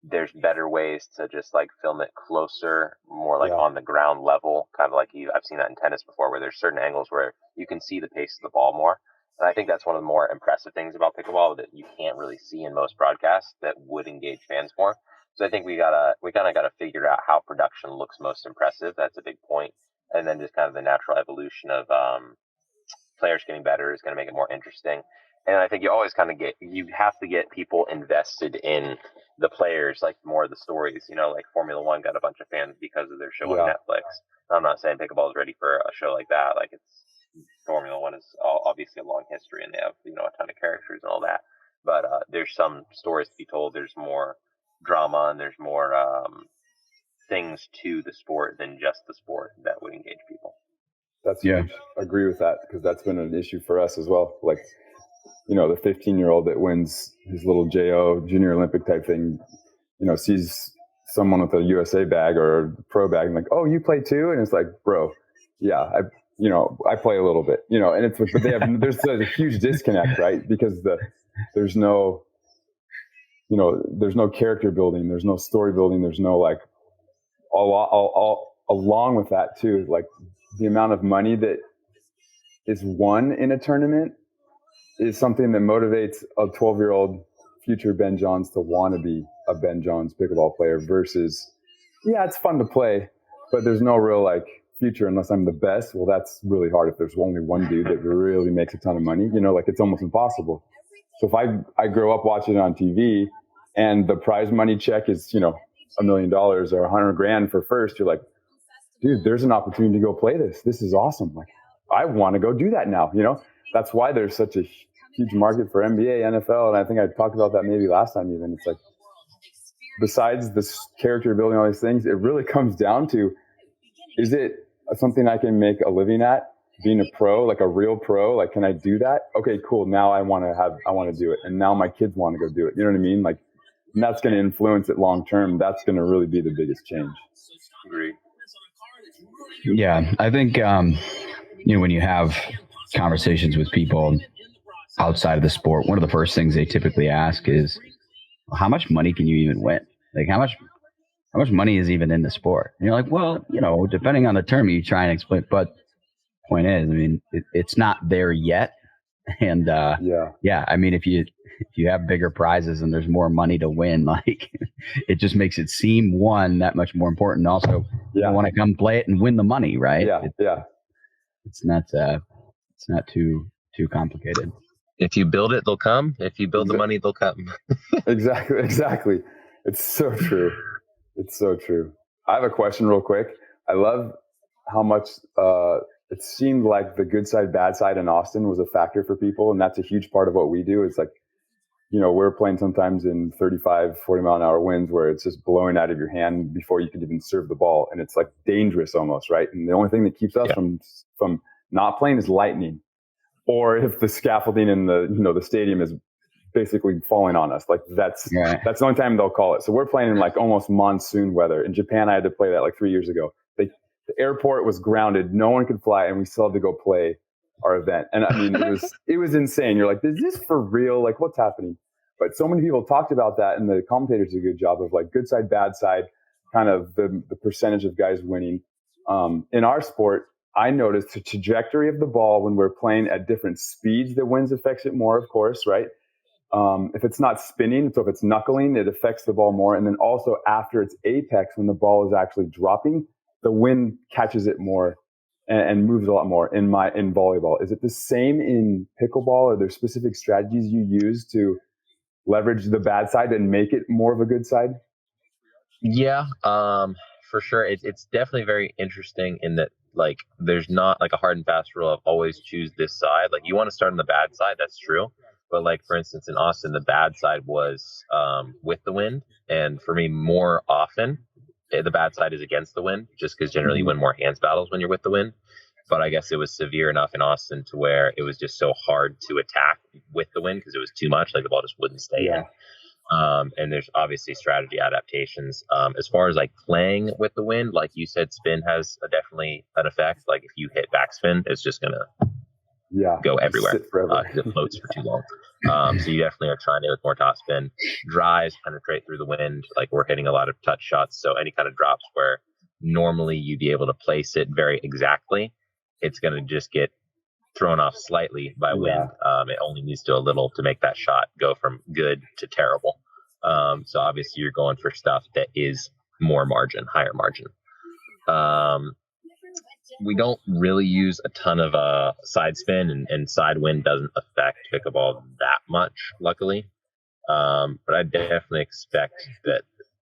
there's better ways to just like film it closer, more like on the ground level, kind of like I've seen that in tennis before, where there's certain angles where you can see the pace of the ball more. And I think that's one of the more impressive things about pickleball that you can't really see in most broadcasts that would engage fans more. So I think we kind of gotta figure out how production looks most impressive. That's a big point. And then just kind of the natural evolution of players getting better is going to make it more interesting. And I think you always you have to get people invested in the players, like more of the stories, like Formula One got a bunch of fans because of their show on Netflix. I'm not saying pickleball is ready for a show like that. Like Formula One is obviously a long history and they have, a ton of characters and all that. But there's some stories to be told. There's more drama and there's more things to the sport than just the sport that would engage people.
That's huge. I agree with that, because that's been an issue for us as well. Like, the 15-year-old that wins his little JO Junior Olympic type thing, sees someone with a USA bag or a pro bag and like, oh, you play too? And it's like, bro, yeah, I play a little bit, and it's, but there's a huge disconnect, right? Because there's no character building, there's no story building, there's no like, all along with that too, like the amount of money that is won in a tournament is something that motivates a 12-year-old future Ben Johns to want to be a Ben Johns pickleball player versus, yeah, it's fun to play, but there's no real like future unless I'm the best. Well, that's really hard if there's only one dude that really makes a ton of money, like it's almost impossible. So if I grow up watching it on TV and the prize money check is, $1 million or $100,000 for first, you're like, dude, there's an opportunity to go play this. This is awesome. Like, I want to go do that now. That's why there's such a huge market for NBA, NFL. And I think I talked about that maybe last time even. It's like, besides this character building, all these things, it really comes down to, is it something I can make a living at being a pro, like a real pro? Like, can I do that? Okay, cool. Now I want to do it. And now my kids want to go do it. You know what I mean? Like, and that's going to influence it long term. That's going to really be the biggest change.
Agreed.
Yeah, I think when you have conversations with people outside of the sport, one of the first things they typically ask is, well, how much money can you even win? Like, how much money is even in the sport? And you're like, well, depending on the term you try and explain. But point is, I mean, it's not there yet. And yeah, I mean, if you have bigger prizes and there's more money to win, like it just makes it seem that much more important. Also, you want to come play it and win the money, right?
Yeah.
It's not too complicated.
If you build it, they'll come. If you build the money, they'll come.
Exactly. It's so true. I have a question real quick. I love how much it seemed like the good side, bad side in Austin was a factor for people. And that's a huge part of what we do. It's like, we're playing sometimes in 35, 40 mile an hour winds where it's just blowing out of your hand before you can even serve the ball. And it's like dangerous almost, right? And the only thing that keeps us from not playing is lightning. Or if the scaffolding in the stadium is basically falling on us, like that's the only time they'll call it. So we're playing in like almost monsoon weather. In Japan, I had to play that like 3 years ago. The airport was grounded, no one could fly, and we still had to go play our event. And I mean, it was insane. You're like, is this for real? Like, what's happening? But so many people talked about that, and the commentators did a good job of like good side, bad side, kind of the percentage of guys winning. In our sport, I noticed the trajectory of the ball when we're playing at different speeds, the winds affects it more, of course, right? If it's not spinning, so if it's knuckling, it affects the ball more. And then also after its apex, when the ball is actually dropping, the wind catches it more and moves a lot more in volleyball. Is it the same in pickleball? Are there specific strategies you use to leverage the bad side and make it more of a good side?
Yeah, for sure. It's definitely very interesting in that, like, there's not like a hard and fast rule of always choose this side. Like, you want to start on the bad side, that's true. But like, for instance, in Austin, the bad side was with the wind. And for me, more often, the bad side is against the wind, just because generally you win more hands battles when you're with the wind. But I guess it was severe enough in Austin to where it was just so hard to attack with the wind because it was too much. Like, the ball just wouldn't stay in. And there's obviously strategy adaptations. As far as like playing with the wind, like you said, spin has definitely an effect. Like, if you hit backspin, it's just going to go everywhere because it floats for too long. So you definitely are trying to with more top spin. Drives penetrate through the wind. Like, we're hitting a lot of touch shots. So any kind of drops where normally you'd be able to place it very exactly, it's going to just get thrown off slightly by wind. It only needs to a little to make that shot go from good to terrible. So obviously you're going for stuff that is more margin, higher margin. We don't really use a ton of side spin, and side wind doesn't affect pickleball that much, luckily. But I definitely expect that,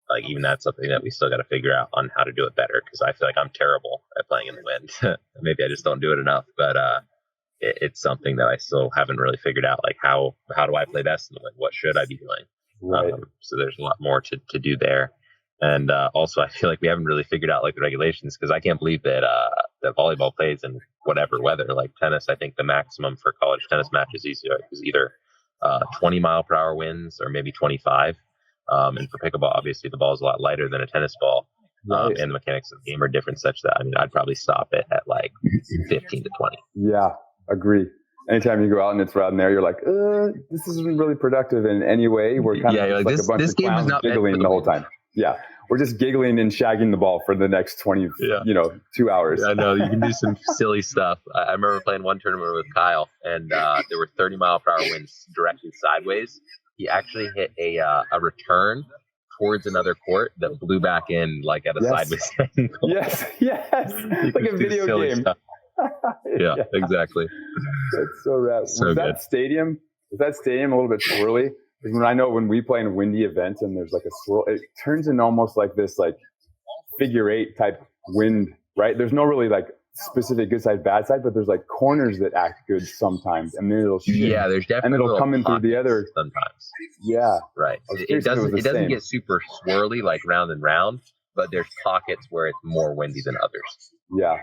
like, even that's something that we still got to figure out on how to do it better, because I feel like I'm terrible at playing in the wind. Maybe I just don't do it enough, but it's something that I still haven't really figured out. Like, how do I play best in the wind? What should I be doing?
Right.
So there's a lot more to do there. And also, I feel like we haven't really figured out like the regulations, because I can't believe that that volleyball plays in whatever weather. Like tennis, I think the maximum for college tennis matches is either 20 mile per hour winds or maybe 25. And for pickleball, obviously the ball is a lot lighter than a tennis ball,
Right.
and the mechanics of the game are different, such that I'd probably stop it at like 15 to 20.
Yeah, agree. Anytime you go out and it's around there, you're like, this isn't really productive in any way. We're kind of just like a bunch of clowns giggling the whole time. Yeah, we're just giggling and shagging the ball for the next 2 hours.
Yeah, I know, you can do some silly stuff. I remember playing one tournament with Kyle, and there were 30 mile per hour winds directly sideways. He actually hit a return towards another court that blew back in like at a sideways angle.
Yes, like a video game.
Yeah, exactly.
That's so rad.
So
was
good.
that stadium a little bit swirly? Because when we play in windy events and there's like a swirl, it turns in almost like this like figure 8 type wind, right? There's no really like specific good side, bad side, but there's like corners that act good sometimes, and then it'll shift.
Yeah, there's definitely,
and it'll come in through the other
sometimes.
Yeah,
right. It doesn't get super swirly like round and round, but there's pockets where it's more windy than others.
Yeah,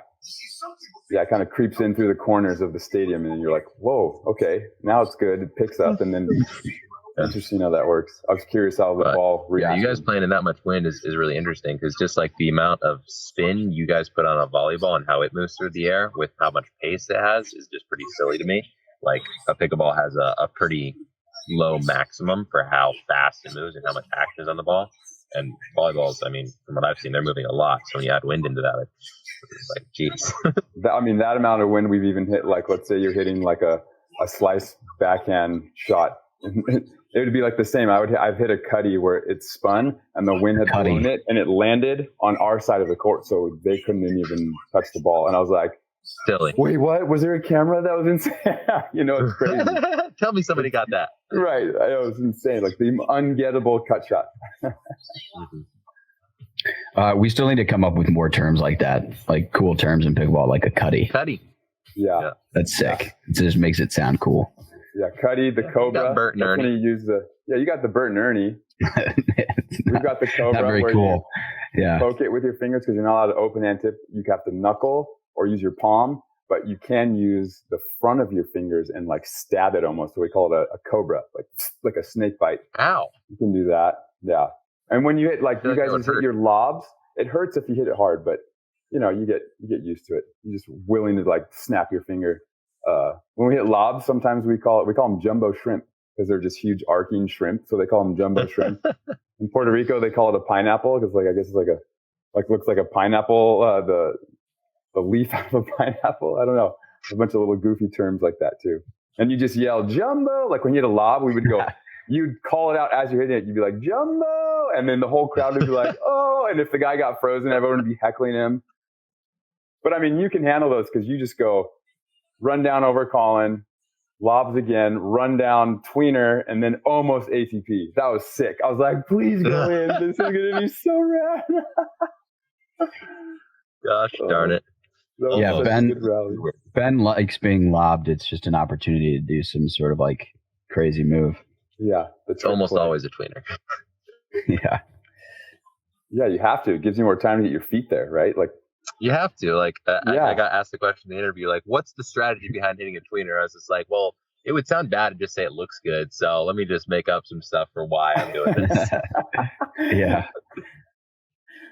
it kind of creeps in through the corners of the stadium, and you're like, whoa, okay, now it's good. It picks up, and then interesting how that works. I was curious how the ball reacts.
Yeah, you guys playing in that much wind is really interesting, because just like the amount of spin you guys put on a volleyball and how it moves through the air with how much pace it has is just pretty silly to me. Like a pickleball has a pretty low maximum for how fast it moves and how much action is on the ball. And volleyballs, from what I've seen, they're moving a lot. So when you add wind into that, it's like, geez.
that amount of wind we've even hit, like, let's say you're hitting like a slice backhand shot. It would be like the same. I've hit a cutty where it spun and the wind had blown it and it landed on our side of the court, so they couldn't even touch the ball. And I was like,
silly.
Wait, what? Was there a camera? That was insane. It's crazy.
Tell me somebody got that.
Right. It was insane. Like the ungettable cut shot.
We still need to come up with more terms like that, like cool terms in pickleball, like a cutty.
Cutty.
Yeah.
That's sick. It just makes it sound cool.
Yeah, Cuddy, the Cobra.
You got Bert and Ernie.
You got the Bert and Ernie. We've got the Cobra.
Not very
where
cool.
You poke it with your fingers, because you're not allowed to open hand tip. You have to knuckle or use your palm, but you can use the front of your fingers and like stab it almost. So we call it a Cobra, like a snake bite.
Ow.
You can do that. Yeah. And when you hit, like you guys hit your lobs, it hurts if you hit it hard, but you get used to it. You're just willing to like snap your finger. When we hit lobs, sometimes we call them jumbo shrimp, because they're just huge arcing shrimp. So they call them jumbo shrimp. In Puerto Rico, they call it a pineapple, because I guess it's looks like a pineapple, the leaf out of a pineapple. I don't know. A bunch of little goofy terms like that too. And you just yell jumbo. Like when you hit a lob, we would go, you'd call it out as you're hitting it. You'd be like jumbo. And then the whole crowd would be like, oh. And if the guy got frozen, everyone would be heckling him. But you can handle those, because you just go, run down over Colin, lobs again, run down tweener, and then almost ATP. That was sick. I was like, please go in. This is going to be so rad.
Gosh darn it.
Yeah, Ben likes being lobbed. It's just an opportunity to do some sort of like crazy move.
Yeah.
It's almost always a tweener.
Yeah.
Yeah, you have to. It gives you more time to get your feet there, right? Like,
you have to. Like, I got asked the question in the interview, like, what's the strategy behind hitting a tweener? I was just like, well, it would sound bad to just say it looks good. So let me just make up some stuff for why I'm doing this.
Yeah.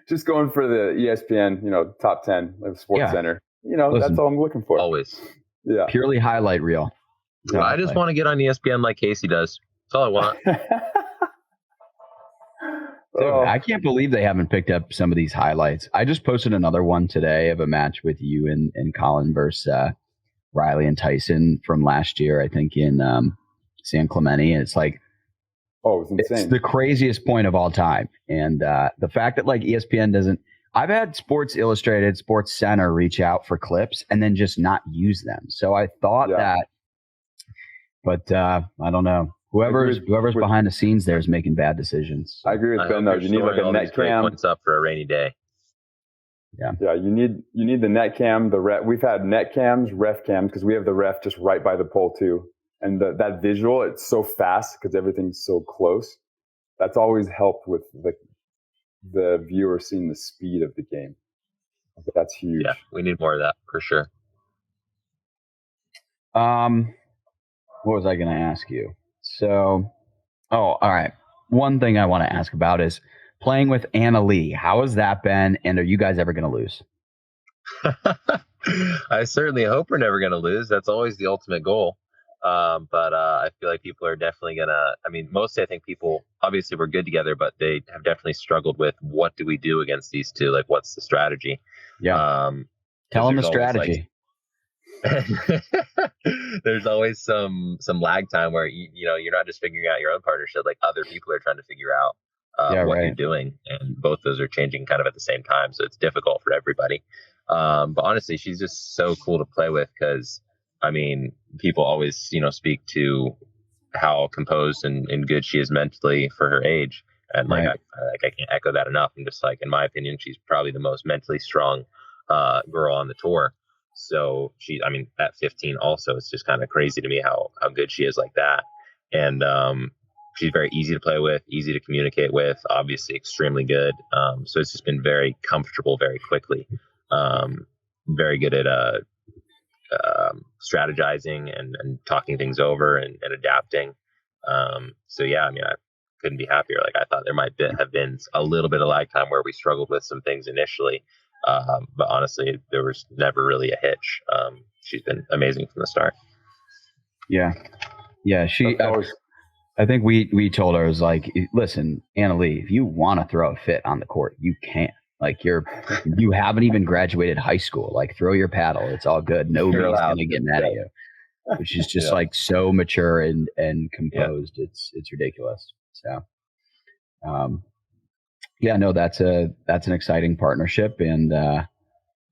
Just going for the ESPN, top 10 of Sports Center. Listen, that's all I'm looking for.
Always.
Yeah.
Purely highlight reel.
Well, I just want to get on ESPN like Casey does. That's all I want.
Dude, I can't believe they haven't picked up some of these highlights. I just posted another one today of a match with you and Colin versus Riley and Tyson from last year, I think in San Clemente. And it's like,
it's insane.
It's the craziest point of all time. And the fact that like ESPN doesn't, I've had Sports Illustrated, Sports Center reach out for clips and then just not use them. So I thought that, but I don't know. Whoever's behind the scenes there is making bad decisions.
I agree with Ben though. You need like a net cam.
Points up for a rainy day.
Yeah. Yeah. You need the net cam, the ref. We've had net cams, ref cams, because we have the ref just right by the pole too. And that visual, it's so fast because everything's so close. that's always helped with the viewer seeing the speed of the game. That's huge.
Yeah, we need more of that for sure.
What was I going to ask you? So, all right. One thing I want to ask about is playing with Leigh. How has that been? And are you guys ever going to lose?
I certainly hope we're never going to lose. That's always the ultimate goal. But I feel like people are definitely going to, I mean, mostly I think people, obviously we're good together, but they have definitely struggled with what do we do against these two? Like, what's the strategy?
Yeah. Tell them the strategy.
There's always some lag time where you're not just figuring out your own partnership, like other people are trying to figure out what you're doing, and both those are changing kind of at the same time, so it's difficult for everybody. But honestly, she's just so cool to play with, because I mean, people always speak to how composed and good she is mentally for her age, and I can't echo that enough. I'm just like, in my opinion, she's probably the most mentally strong girl on the tour. So at 15 also, it's just kind of crazy to me how good she is like that. And she's very easy to play with, easy to communicate with, obviously extremely good. So it's just been very comfortable very quickly. Very good at strategizing and talking things over and adapting. So yeah, I mean, I couldn't be happier. Like, I thought there might have been a little bit of lag time where we struggled with some things initially. But honestly, there was never really a hitch. She's been amazing from the start.
Yeah. I think we told her, it was like, listen, Leigh, if you want to throw a fit on the court, you can. Like, you haven't even graduated high school. Like, throw your paddle. It's all good. Nobody's gonna get mad at you. Which is just like so mature and composed. Yeah. It's ridiculous. So, that's an exciting partnership, and I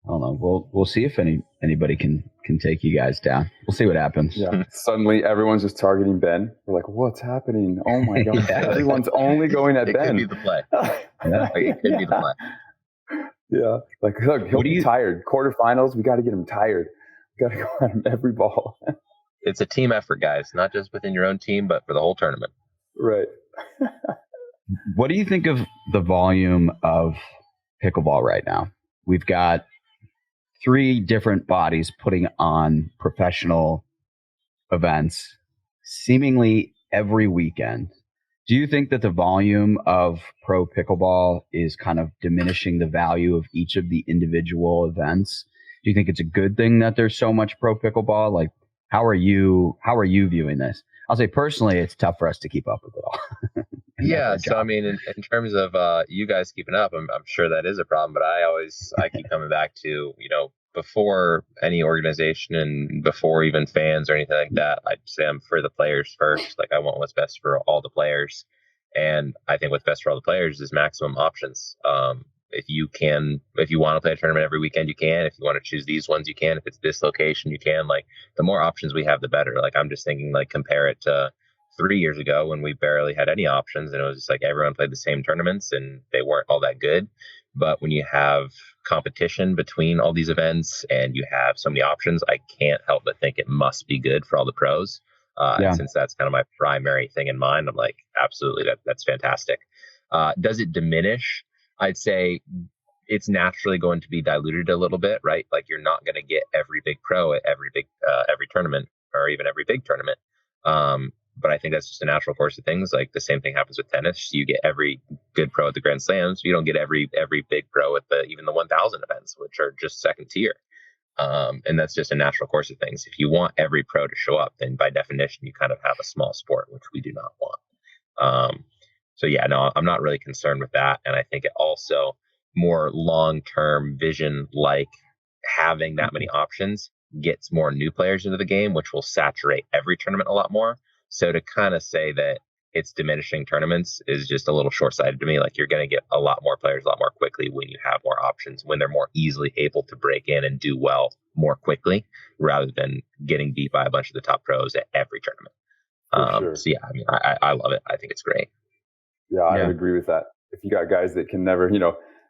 don't know. We'll see if anybody can take you guys down. We'll see what happens.
Yeah. Suddenly, everyone's just targeting Ben. We're like, what's happening? Oh my god! Everyone's only going at Ben.
It could be the play. It could be the play.
Yeah. Like, look, he'll be tired. Quarterfinals, we got to get him tired. We got to go at him every ball.
It's a team effort, guys. Not just within your own team, but for the whole tournament.
Right.
What do you think of the volume of pickleball right now? We've got 3 different bodies putting on professional events seemingly every weekend. Do you think that the volume of pro pickleball is kind of diminishing the value of each of the individual events? Do you think it's a good thing that there's so much pro pickleball? Like, how are you viewing this? I'll say personally, it's tough for us to keep up with it all.
Yeah. So, I mean, in terms of you guys keeping up, I'm sure that is a problem, but I keep coming back to, before any organization and before even fans or anything like that, I'd say I'm for the players first. Like, I want what's best for all the players. And I think what's best for all the players is maximum options. If you want to play a tournament every weekend, you can. If you want to choose these ones, you can. If it's this location, you can. Like, the more options we have, the better. Like, I'm just thinking, like, compare it to 3 years ago when we barely had any options, and it was just like everyone played the same tournaments and they weren't all that good. But when you have competition between all these events and you have so many options, I can't help but think it must be good for all the pros. And since that's kind of my primary thing in mind, I'm like, absolutely, that's fantastic. Does it diminish? I'd say it's naturally going to be diluted a little bit, right? Like, you're not going to get every big pro at every tournament, or even every big tournament. But I think that's just a natural course of things. Like, the same thing happens with tennis. You get every good pro at the Grand Slams. You don't get every big pro at even the 1,000 events, which are just second tier. And that's just a natural course of things. If you want every pro to show up, then by definition, you kind of have a small sport, which we do not want. So yeah, no, I'm not really concerned with that. And I think it also more long-term vision, like having that many options gets more new players into the game, which will saturate every tournament a lot more. So to kind of say that it's diminishing tournaments is just a little short-sighted to me. Like, you're going to get a lot more players a lot more quickly when you have more options, when they're more easily able to break in and do well more quickly, rather than getting beat by a bunch of the top pros at every tournament. Sure. So yeah, I mean, I love it. I think it's great.
Yeah, I would agree with that. If you got guys that can never,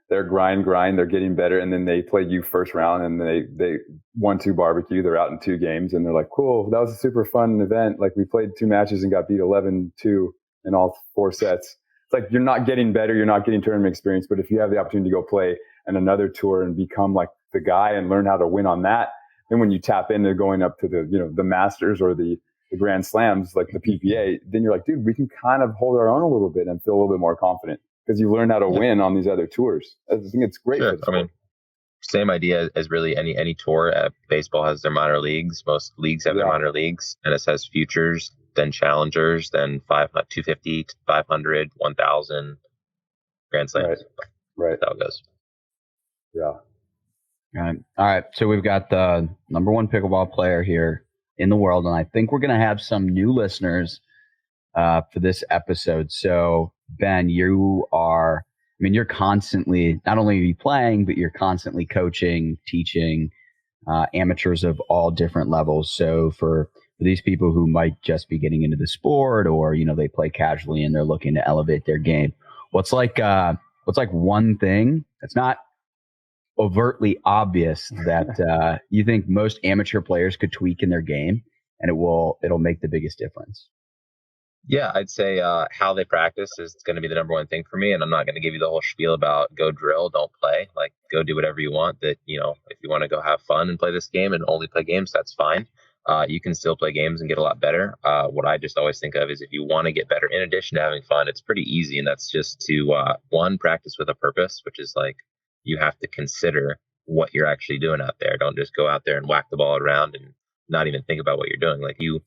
they're grind, they're getting better, and then they play you first round, and they 1-2 barbecue, they're out in 2 games, and they're like, cool, that was a super fun event. Like, we played 2 matches and got beat 11-2 in all 4 sets. it's like you're not getting better, you're not getting tournament experience. But if you have the opportunity to go play in another tour and become like the guy and learn how to win on that, then when you tap into going up to the Masters or the Grand Slams, like the PPA, then you're like, dude, we can kind of hold our own a little bit and feel a little bit more confident because you learn how to win on these other tours. I think it's great.
Sure. I mean, same idea as really any tour. Baseball has their minor leagues. Most leagues have their minor leagues. Tennis has futures, then challengers, then 250, 500, 1,000 Grand Slams.
Right.
That's how it goes.
Yeah.
All right. So we've got the number one pickleball player here in the world, and I think we're going to have some new listeners for this episode. So Ben, you're constantly, not only are you playing, but you're constantly coaching, teaching amateurs of all different levels. So for these people who might just be getting into the sport, or they play casually and they're looking to elevate their game, what's like one thing that's not overtly obvious that you think most amateur players could tweak in their game, and it'll make the biggest difference?
Yeah, I'd say how they practice is going to be the number one thing for me. And I'm not going to give you the whole spiel about go drill, don't play. Like, go do whatever you want. That, if you want to go have fun and play this game and only play games, that's fine. You can still play games and get a lot better. What I just always think of is if you want to get better, in addition to having fun, it's pretty easy. And that's just to, one, practice with a purpose, which is like you have to consider what you're actually doing out there. Don't just go out there and whack the ball around and not even think about what you're doing. Like, you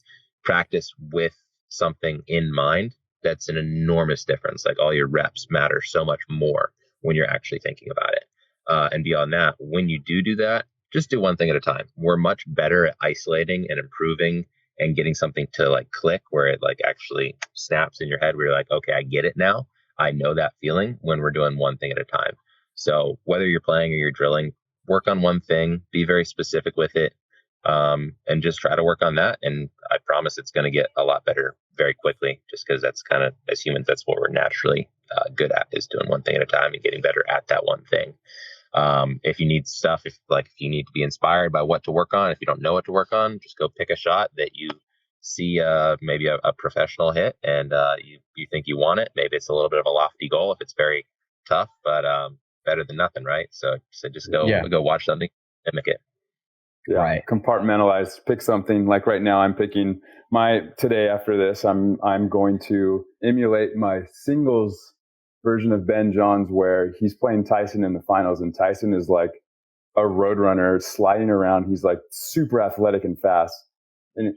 practice with something in mind. That's an enormous difference. Like, all your reps matter so much more when you're actually thinking about it. And beyond that, when you do that, just do one thing at a time. We're much better at isolating and improving and getting something to like click where it like actually snaps in your head where you're like, okay, I get it now. I know that feeling when we're doing one thing at a time. So whether you're playing or you're drilling, work on one thing, be very specific with it, and just try to work on that. And I promise it's going to get a lot better very quickly, just because that's kind of, as humans, that's what we're naturally good at, is doing one thing at a time and getting better at that one thing. If you need stuff, if you need to be inspired by what to work on, if you don't know what to work on, just go pick a shot that you see maybe a professional hit and you think you want it. Maybe it's a little bit of a lofty goal if it's very tough, but better than nothing, right? So just go watch something, mimic it.
Yeah, right. Compartmentalize. Pick something. Like right now, I'm picking today after this, I'm going to emulate my singles version of Ben Johns, where he's playing Tyson in the finals, and Tyson is like a road runner sliding around. He's like super athletic and fast.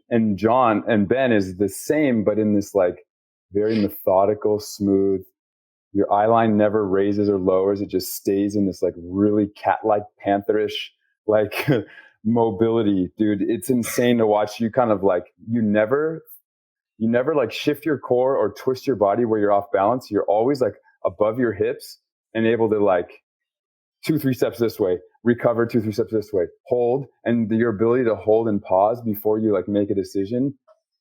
And John and Ben is the same, but in this like very methodical, smooth, your eye line never raises or lowers. It just stays in this like really cat-like, pantherish, like mobility, dude. It's insane to watch. You kind of like, you never like shift your core or twist your body where you're off balance. You're always like above your hips and able to like 2-3 steps this way, recover 2-3 steps this way, hold. And your ability to hold and pause before you like make a decision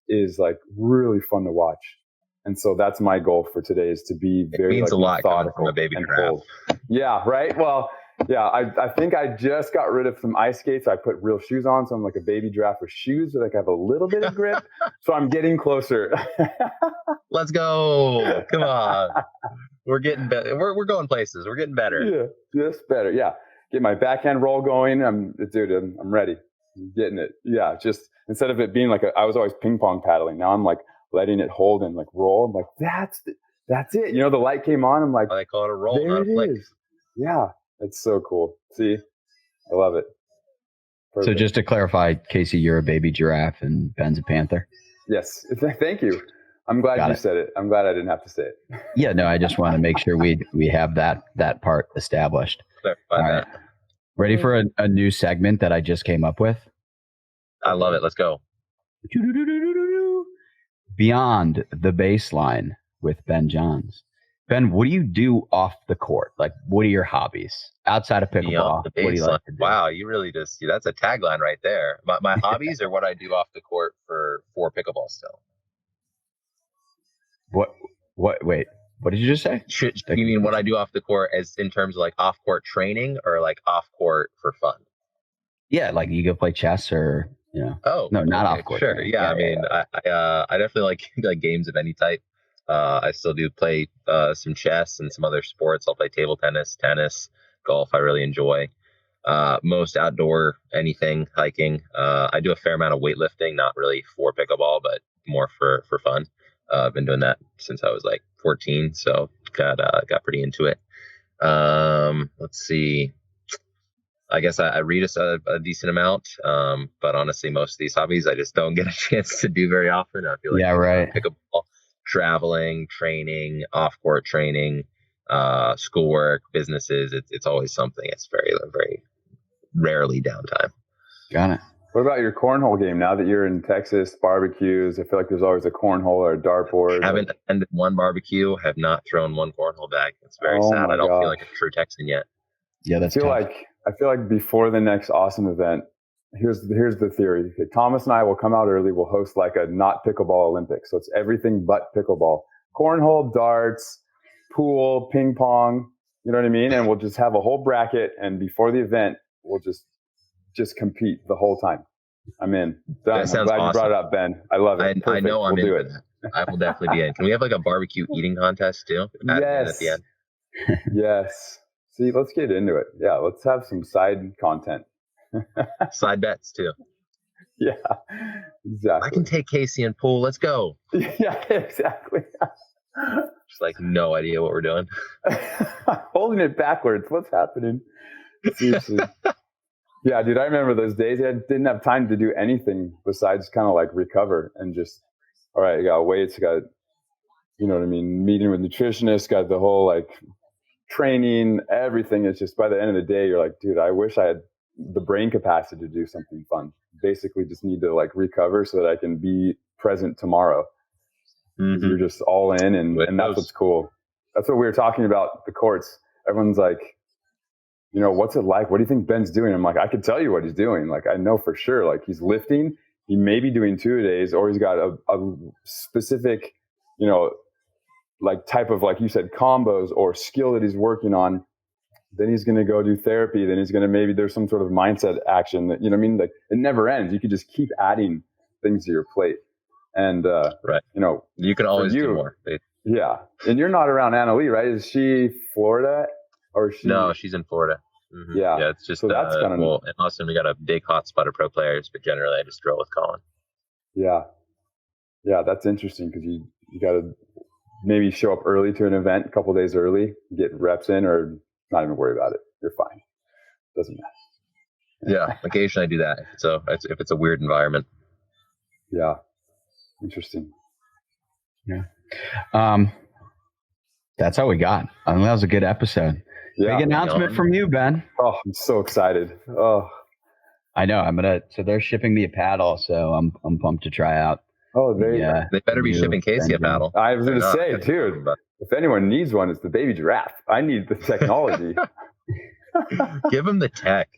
is like really fun to watch. And so that's my goal for today, is to be very,
it means
like,
a lot coming
methodical
from a baby
and
giraffe.
hold. Yeah, right. Well, yeah, I think I just got rid of some ice skates. I put real shoes on, so I'm like a baby giraffe with shoes, but like I have a little bit of grip. So I'm getting closer.
Let's go! Come on, we're getting better. We're going places. We're getting better.
Yeah, just better. Yeah, get my backhand roll going. I'm ready. I'm getting it. Yeah, just instead of it being like I was always ping pong paddling. Now I'm like letting it hold and like roll. I'm like, that's it. The light came on. I'm like,
I call it a roll,
there
not a flick.
Is. Yeah, it's so cool. See, I love it. Perfect.
So just to clarify, Casey, you're a baby giraffe and Ben's a panther?
Yes. Thank you. I'm glad you said it. I'm glad I didn't have to say it.
Yeah, no, I just want to make sure we have that part established. All right. Ready for a new segment that I just came up with?
I love it. Let's go.
Beyond the Baseline with Ben Johns. Ben, what do you do off the court? Like, what are your hobbies outside of pickleball? What do you like to do?
Wow, you really that's a tagline right there. My hobbies are what I do off the court for pickleball still.
Wait, what did you just say?
You mean what I do off the court as in terms of like off court training, or like off court for fun?
Yeah, like you go play chess or,
Oh,
no, not off court.
Sure. Yeah. I mean, I definitely like games of any type. I still do play some chess and some other sports. I'll play table tennis, golf. I really enjoy. Most outdoor, anything, hiking. I do a fair amount of weightlifting, not really for pickleball, but more for fun. I've been doing that since I was like 14, so got pretty into it. Let's see. I guess I read a decent amount, but honestly, most of these hobbies I just don't get a chance to do very often. I feel like
right.
Pickleball, traveling, training, off-court training, schoolwork, businesses. It's always something. It's very, very rarely downtime.
Got it.
What about your cornhole game? Now that you're in Texas, barbecues, I feel like there's always a cornhole or a dartboard.
Haven't attended one barbecue, have not thrown one cornhole bag. It's very sad. I don't feel like a true Texan yet.
Yeah, that's
I feel like before the next awesome event, here's the theory. Okay, Thomas and I will come out early. We'll host like a not pickleball Olympics. So it's everything but pickleball. Cornhole, darts, pool, ping pong, you know what I mean? And we'll just have a whole bracket, and before the event, we'll just compete the whole time. I'm in. Done.
That sounds
I'm glad
awesome.
You brought it up, Ben. I love it.
I know I'm in for that. I will definitely be in. Can we have like a barbecue eating contest too?
Yes.
At the end.
Yes. See, let's get into it. Yeah, let's have some side content.
Side bets too.
Yeah, exactly.
I can take Casey and pool. Let's go.
Yeah, exactly.
Just like no idea what we're doing.
Holding it backwards. What's happening? Seriously. Yeah, dude, I remember those days. I didn't have time to do anything besides kind of like recover and just, all right, I got weights, got, you know what I mean, meeting with nutritionists, got the whole like training, everything. It's just by the end of the day, you're like, dude, I wish I had the brain capacity to do something fun. Basically just need to like recover so that I can be present tomorrow. Mm-hmm. You're just all in and that's what's cool. That's what we were talking about, the courts. Everyone's like, you know, what's it like? What do you think Ben's doing? I'm like, I could tell you what he's doing. Like, I know for sure, like he's lifting, he may be doing 2 days, or he's got a specific, you know, like type of, like you said, combos or skill that he's working on. Then he's going to go do therapy. Then he's going to, maybe there's some sort of mindset action that, you know what I mean? Like it never ends. You could just keep adding things to your plate. And,
right.
You know,
you can always do more.
Yeah. And you're not around Anna Leigh, right? Is she Florida or is she?
No, she's in Florida. Mm-hmm.
Yeah.
Yeah. It's just,
so that's kind of,
well, in Austin, we got a big hot spot of pro players, but generally I just drill with Colin.
Yeah. Yeah. That's interesting because you got to maybe show up early to an event, a couple days early, get reps in, or not even worry about it. You're fine. Doesn't matter.
Yeah. Occasionally I do that. If it's a weird environment.
Yeah. Interesting.
Yeah. That's all we got. I mean, that was a good episode.
Yeah.
Big announcement from you, Ben.
Oh, I'm so excited. Oh,
I know. So they're shipping me a paddle, so I'm pumped to try out.
Oh,
they better be shipping Casey a paddle.
I was going to say, dude, if anyone needs one, it's the baby giraffe. I need the technology.
Give him the tech.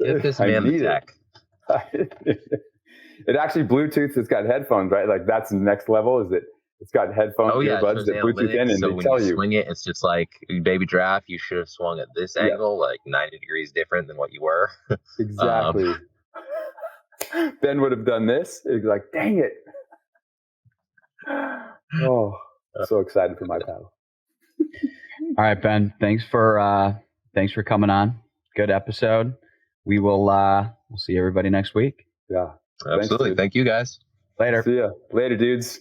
Give this man the tech.
It actually Bluetooth. It's got headphones, right? Like that's the next level. Is it? It's got headphones, earbuds that Bluetooth in, and
so
they
when
tell
you swing it, it's just like baby giraffe. You should have swung at this angle, like 90 degrees different than what you were.
Exactly. Ben would have done this. He'd be like, "Dang it!" Oh, I'm so excited for my paddle.
All right, Ben. Thanks for coming on. Good episode. We will we'll see everybody next week.
Yeah.
Absolutely. Thank you, guys.
Later.
See ya. Later, dudes.